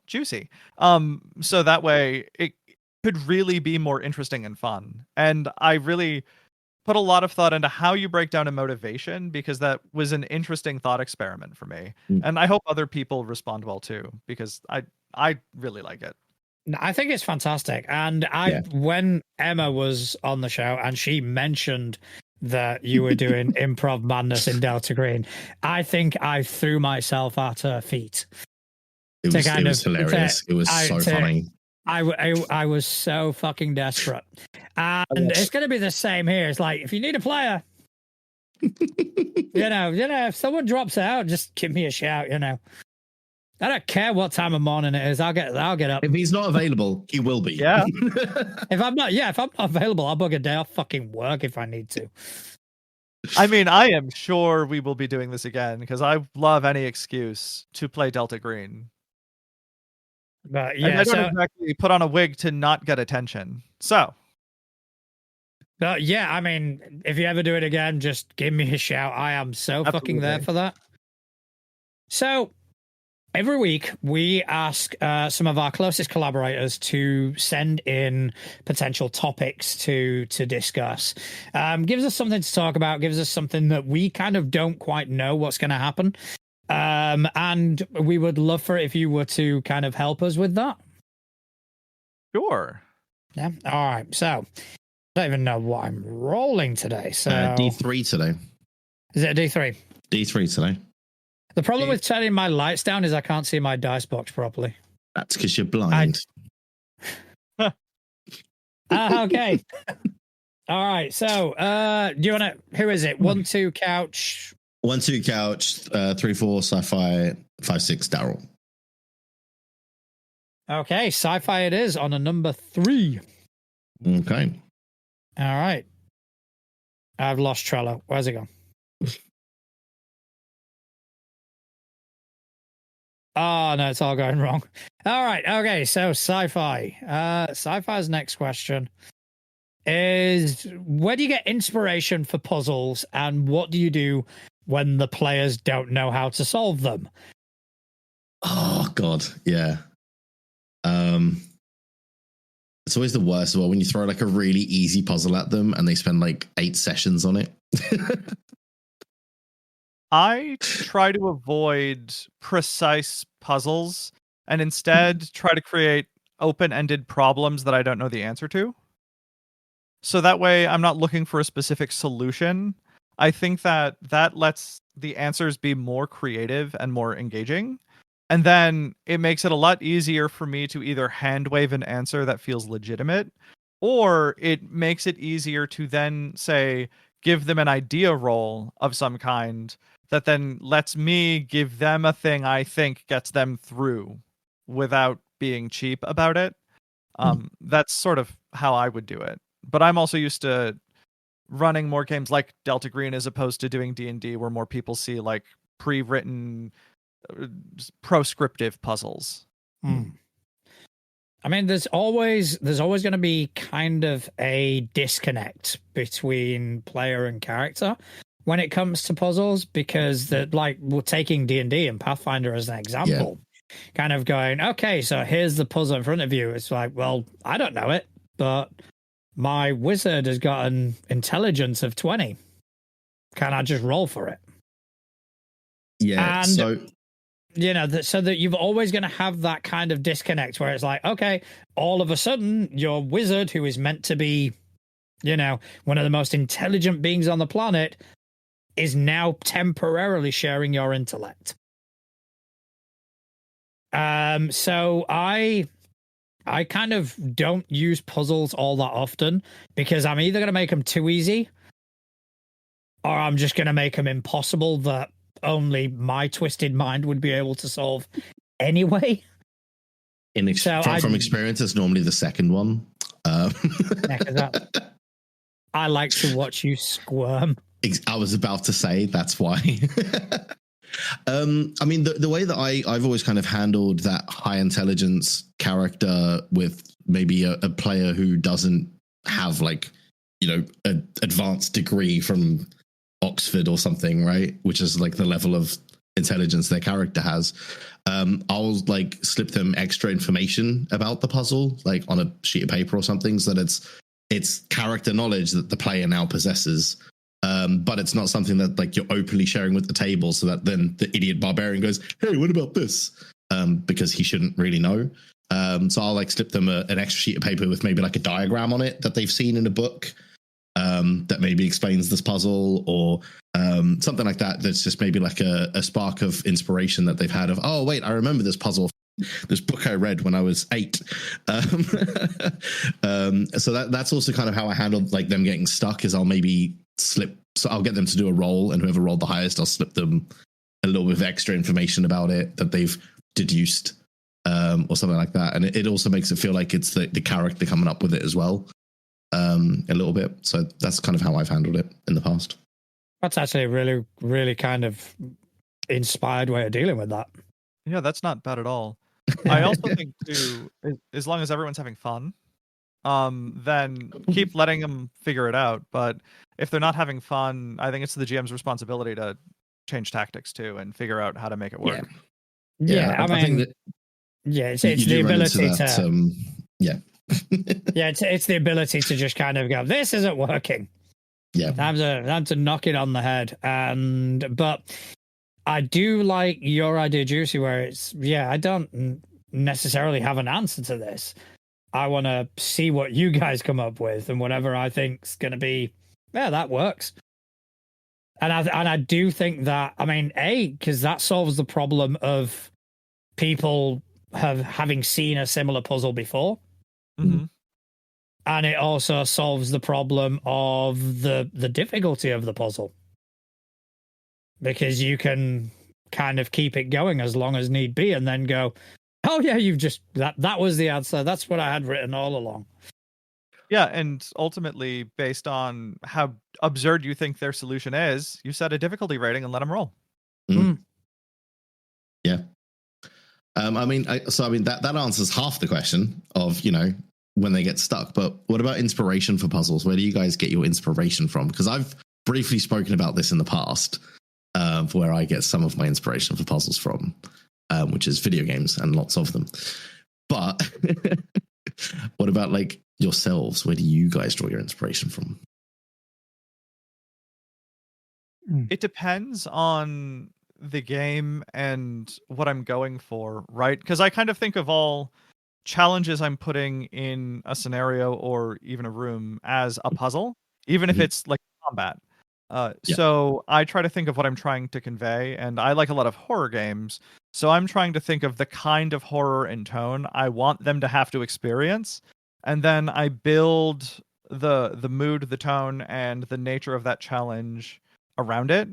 juicy, so that way it could really be more interesting and fun. And I really put a lot of thought into how you break down a motivation, because that was an interesting thought experiment for me. And I hope other people respond well too, because I really like it. I think it's fantastic. And when Emma was on the show and she mentioned that you were doing improv madness in Delta Green, I think I threw myself at her feet. It was hilarious. It was so funny. I was so fucking desperate. And it's going to be the same here. It's like, if you need a player, if someone drops out, just give me a shout, I don't care what time of morning it is. I'll get up. If he's not available, he will be. Yeah. If I'm not available, I'll book a day off fucking work if I need to. I mean, I am sure we will be doing this again because I love any excuse to play Delta Green. But and I don't exactly put on a wig to not get attention. So. But I mean, if you ever do it again, just give me a shout. I am so fucking there for that. So every week we ask some of our closest collaborators to send in potential topics to discuss. Gives us something to talk about, gives us something that we kind of don't quite know what's going to happen. And we would love for it if you were to kind of help us with that. Sure. Yeah. All right. So I don't even know what I'm rolling today. So D3 today. Is it a D3? D3 today. The problem with turning my lights down is I can't see my dice box properly. That's because you're blind. Okay. All right. So, do you want to? Who is it? 1, 2 couch. 1, 2 couch. 3, 4 sci-fi. 5, 6 Daryl. Okay, sci-fi it is on a number 3. Okay. All right. I've lost Trello. Where's it gone? Oh, no, it's all going wrong. All right. Okay. So sci-fi. Sci-fi's next question is, where do you get inspiration for puzzles, and what do you do when the players don't know how to solve them? Oh, God. Yeah. It's always the worst as well when you throw like a really easy puzzle at them and they spend like 8 sessions on it. I try to avoid precise puzzles and instead try to create open-ended problems that I don't know the answer to. So that way I'm not looking for a specific solution. I think that lets the answers be more creative and more engaging. And then it makes it a lot easier for me to either hand wave an answer that feels legitimate, or it makes it easier to then say, give them an idea roll of some kind that then lets me give them a thing I think gets them through without being cheap about it. That's sort of how I would do it. But I'm also used to running more games like Delta Green as opposed to doing D&D where more people see like pre-written proscriptive puzzles. I mean, there's always going to be kind of a disconnect between player and character when it comes to puzzles, because like we're taking D&D and Pathfinder as an example, kind of going, okay, so here's the puzzle in front of you. It's like, well, I don't know it, but my wizard has got an intelligence of 20. Can I just roll for it? Yeah. And so so that you're always going to have that kind of disconnect where it's like, okay, all of a sudden your wizard, who is meant to be, one of the most intelligent beings on the planet, is now temporarily sharing your intellect. So I kind of don't use puzzles all that often, because I'm either going to make them too easy, or I'm just going to make them impossible that only my twisted mind would be able to solve anyway. From experience, it's normally the second one. I like to watch you squirm. I was about to say that's why. I mean, the way that I've always kind of handled that high intelligence character with maybe a player who doesn't have like, an advanced degree from Oxford or something, right? Which is like the level of intelligence their character has. I'll like slip them extra information about the puzzle, like on a sheet of paper or something, so that it's character knowledge that the player now possesses. But it's not something that like you're openly sharing with the table, so that then the idiot barbarian goes, hey, what about this? Because he shouldn't really know. So I'll like slip them an extra sheet of paper with maybe like a diagram on it that they've seen in a book, that maybe explains this puzzle, or something like that. That's just maybe like a spark of inspiration that they've had of, oh wait, I remember this puzzle, this book I read when I was 8. So that's also kind of how I handled like them getting stuck, is I'll maybe so I'll get them to do a roll, and whoever rolled the highest, I'll slip them a little bit of extra information about it that they've deduced, or something like that. And it also makes it feel like it's the character coming up with it as well, a little bit. So that's kind of how I've handled it in the past. That's actually a really, really kind of inspired way of dealing with that. Yeah, that's not bad at all. I also think too, as long as everyone's having fun, then keep letting them figure it out. But if they're not having fun, I think it's the GM's responsibility to change tactics too and figure out how to make it work. Yeah, I mean, it's the ability to it's the ability to just kind of go, this isn't working. Yeah, time to knock it on the head. But I do like your idea, Juicy, where it's I don't necessarily have an answer to this. I want to see what you guys come up with, and whatever I think's going to be, that works. And I do think that, I mean, because that solves the problem of people having seen a similar puzzle before. Mm-hmm. And it also solves the problem of the difficulty of the puzzle, because you can kind of keep it going as long as need be, and then go, oh yeah, you've just that was the answer. That's what I had written all along. Yeah, and ultimately, based on how absurd you think their solution is, you set a difficulty rating and let them roll. Yeah. I mean, that answers half the question of, when they get stuck. But what about inspiration for puzzles? Where do you guys get your inspiration from? Because I've briefly spoken about this in the past, where I get some of my inspiration for puzzles from, which is video games and lots of them. But what about like yourselves? Where do you guys draw your inspiration from? It depends on the game and what I'm going for, right? Because I kind of think of all challenges I'm putting in a scenario or even a room as a puzzle, even if it's like combat. So I try to think of what I'm trying to convey, and I like a lot of horror games. So I'm trying to think of the kind of horror and tone I want them to have to experience, and then I build the mood, the tone, and the nature of that challenge around it.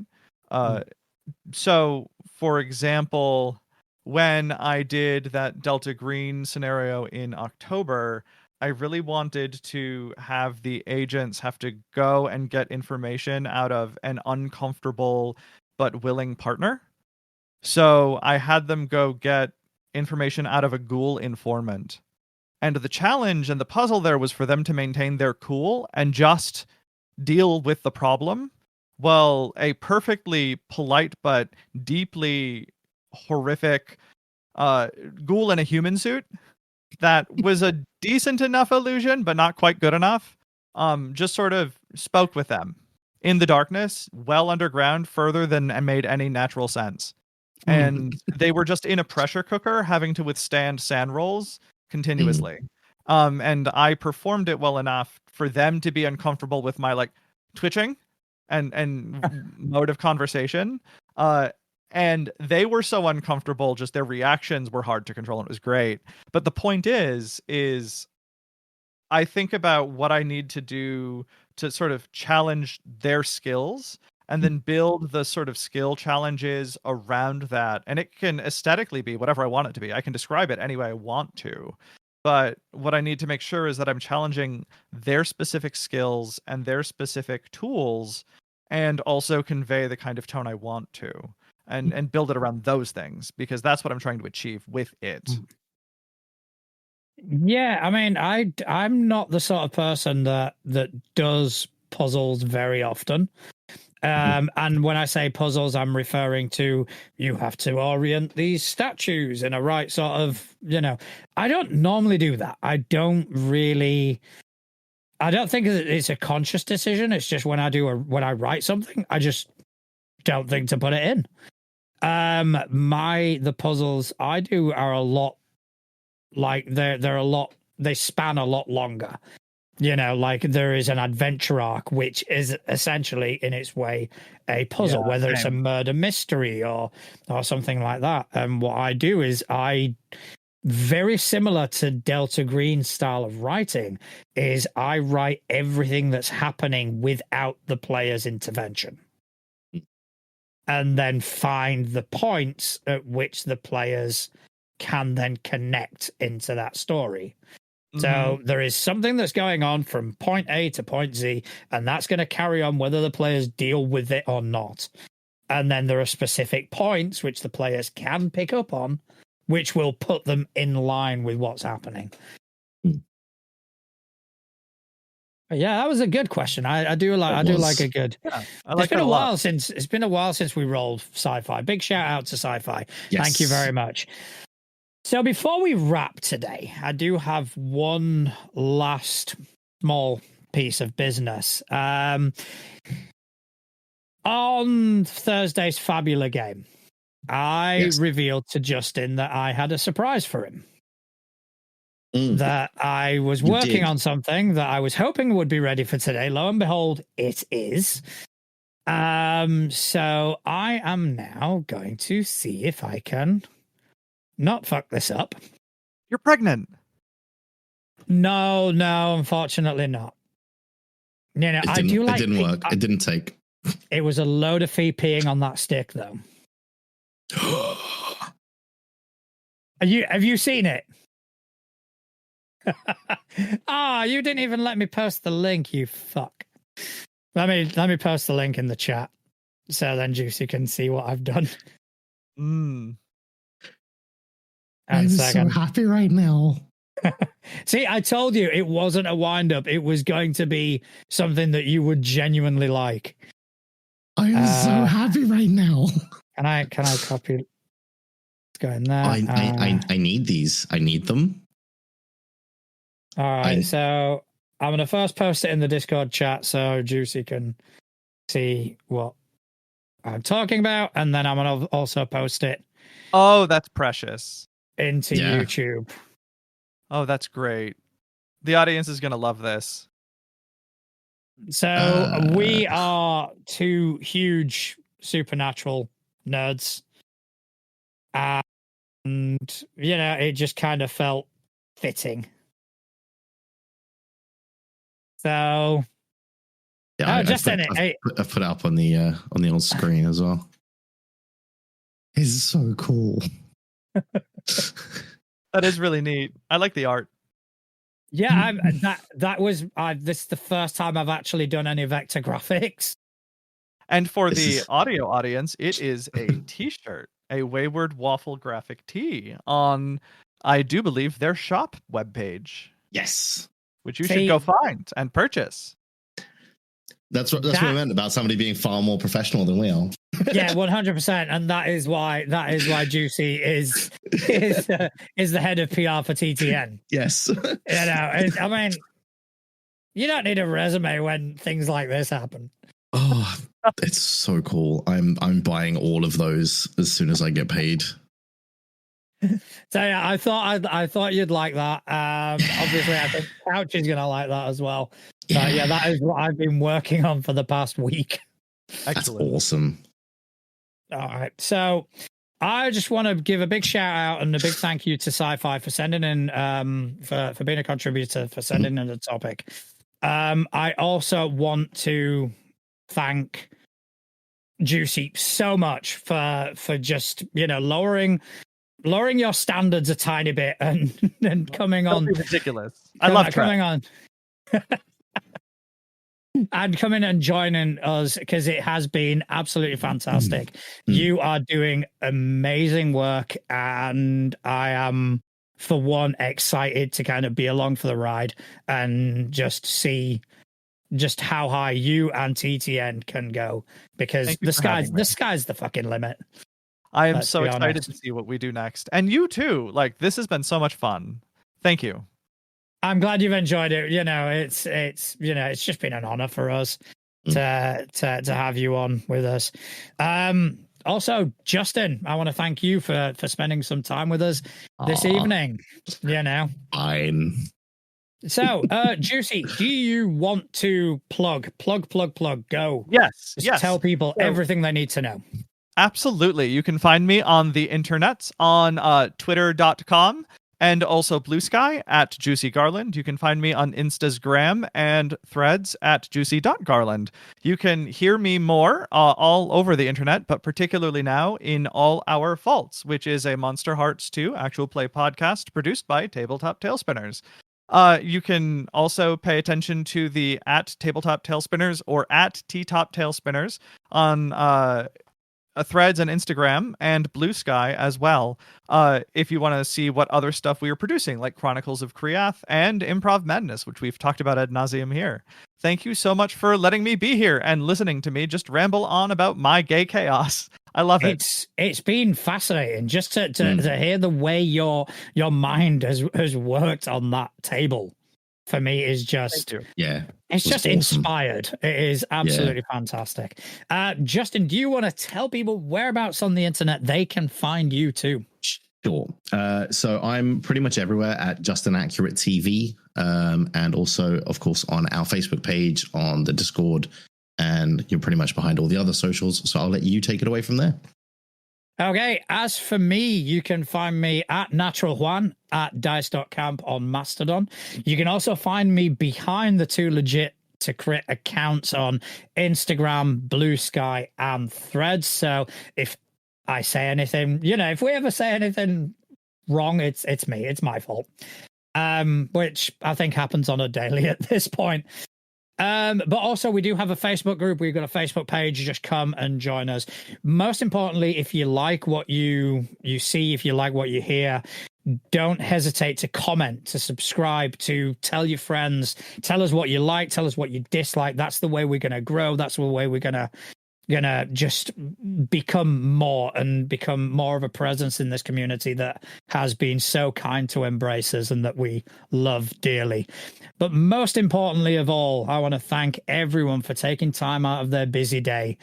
So, for example, when I did that Delta Green scenario in October, I really wanted to have the agents have to go and get information out of an uncomfortable but willing partner. So I had them go get information out of a ghoul informant. And the challenge and the puzzle there was for them to maintain their cool and just deal with the problem. Well, a perfectly polite but deeply horrific ghoul in a human suit that was a decent enough illusion, but not quite good enough, just sort of spoke with them in the darkness, well underground, further than made any natural sense. And they were just in a pressure cooker having to withstand sand rolls continuously. And I performed it well enough for them to be uncomfortable with my like twitching and mode of conversation. And they were so uncomfortable, just their reactions were hard to control, and it was great. But the point is I think about what I need to do to sort of challenge their skills and then build the sort of skill challenges around that. And it can aesthetically be whatever I want it to be. I can describe it any way I want to. But what I need to make sure is that I'm challenging their specific skills and their specific tools, and also convey the kind of tone I want to, and build it around those things, because that's what I'm trying to achieve with it. Yeah, I mean, I'm not the sort of person that does puzzles very often. And when I say puzzles, I'm referring to you have to orient these statues in a right sort of, I don't normally do that. I don't think it's a conscious decision. It's just when I write something, I just don't think to put it in. The puzzles I do are a lot, like they span a lot longer. Like there is an adventure arc, which is essentially in its way a puzzle, whether it's a murder mystery or something like that. And what I do is very similar to Delta Green's style of writing, is I write everything that's happening without the player's intervention, and then find the points at which the players can then connect into that story. So there is something that's going on from point A to point Z, and that's going to carry on whether the players deal with it or not. And then there are specific points which the players can pick up on, which will put them in line with what's happening. Yeah, that was a good question. I do like a good. Yeah, it's been a while since we rolled sci-fi. Big shout out to sci-fi. Yes. Thank you very much. So before we wrap today, I do have one last small piece of business. On Thursday's Fabula game, I revealed to Justin that I had a surprise for him. That I was working on something that I was hoping would be ready for today. Lo and behold, it is. So I am now going to see if I can not fuck this up. You're pregnant. No, unfortunately not. You know, I do like. It didn't work. It didn't take. It was a load of fee peeing on that stick, though. Have you seen it? You didn't even let me post the link, you fuck. Let me post the link in the chat so then Juicy can see what I've done. I'm so happy right now. See, I told you it wasn't a wind up. It was going to be something that you would genuinely like. I am so happy right now. Can I copy? Let's go in there. I need these. I need them. All right, so I'm going to first post it in the Discord chat so Juicy can see what I'm talking about, and then I'm going to also post it. Oh, that's precious. Into YouTube. Oh, that's great. The audience is going to love this. So we are two huge supernatural nerds. And, you know, it just kind of felt fitting. So, I put it up on the old screen as well. It's so cool. That is really neat. I like the art. Yeah, this is the first time I've actually done any vector graphics. And for the audio audience, it is a t-shirt, a Wayward Waffle graphic tee on, I do believe, their shop webpage. Yes. Which you should go find and purchase. That's what I meant about somebody being far more professional than we are. Yeah, 100%, and that is why Juicy is the head of PR for TTN. Yes, you know, I mean, you don't need a resume when things like this happen. Oh, it's so cool! I'm buying all of those as soon as I get paid. So yeah, I thought you'd like that. Obviously, I think Couch is gonna like that as well. So yeah, that is what I've been working on for the past week. Excellent. That's awesome. All right, so I just want to give a big shout out and a big thank you to Sci-Fi for sending in for being a contributor, for sending in the topic. I also want to thank Juicy so much for just, you know, lowering your standards a tiny bit and coming on. Ridiculous. I love coming on. And coming and joining us, because it has been absolutely fantastic. You are doing amazing work, and I am, for one, excited to kind of be along for the ride and just see just how high you and TTN can go, because the sky's the fucking limit. I am so excited to see what we do next. And you too. Like, this has been so much fun. Thank you. I'm glad you've enjoyed it. You know, it's you know, it's just been an honor for us to have you on with us. Also, Justin, I want to thank you for spending some time with us this evening. You know. Fine. So, Juicy, do you want to plug? Go. Yes. Just tell people everything they need to know. Absolutely. You can find me on the internets on twitter.com and also Blue Sky at Juicy Garland. You can find me on Instagram and Threads at juicy.garland. You can hear me more all over the internet, but particularly now in All Our Faults, which is a Monster Hearts 2 actual play podcast produced by Tabletop Tailspinners. You can also pay attention to the at Tabletop Tailspinners or at T-Top Tailspinners on Threads and Instagram and Blue Sky as well. If you want to see what other stuff we are producing, like Chronicles of Kriath and Improv Madness, which we've talked about ad nauseum here. Thank you so much for letting me be here and listening to me just ramble on about my gay chaos. I love it. It's been fascinating just to hear the way your mind has worked on that table. For me, is just it's just awesome. Inspired. It is absolutely fantastic. Justin, do you want to tell people whereabouts on the internet they can find you too? Sure. So I'm pretty much everywhere at Justin Accurate TV, and also, of course, on our Facebook page, on the Discord, and you're pretty much behind all the other socials. So I'll let you take it away from there. Okay, as for me, you can find me at Natural Juan at dice.camp on Mastodon. You can also find me behind the Too Legit to Crit accounts on Instagram, Blue Sky, and Threads. So if I say anything, if we ever say anything wrong, it's me. It's my fault. Which I think happens on a daily at this point. But also we do have a Facebook group. We've got a Facebook page. Just come and join us. Most importantly, if you like what you see, if you like what you hear, don't hesitate to comment, to subscribe, to tell your friends, tell us what you like, tell us what you dislike. That's the way we're going to grow. That's the way we're going to just become more of a presence in this community that has been so kind to embrace us and that we love dearly. But most importantly of all, I want to thank everyone for taking time out of their busy day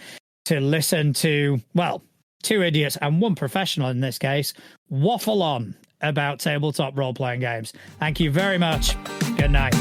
to listen to, well, two idiots and one professional in this case, waffle on about tabletop role-playing games. Thank you very much. Good night.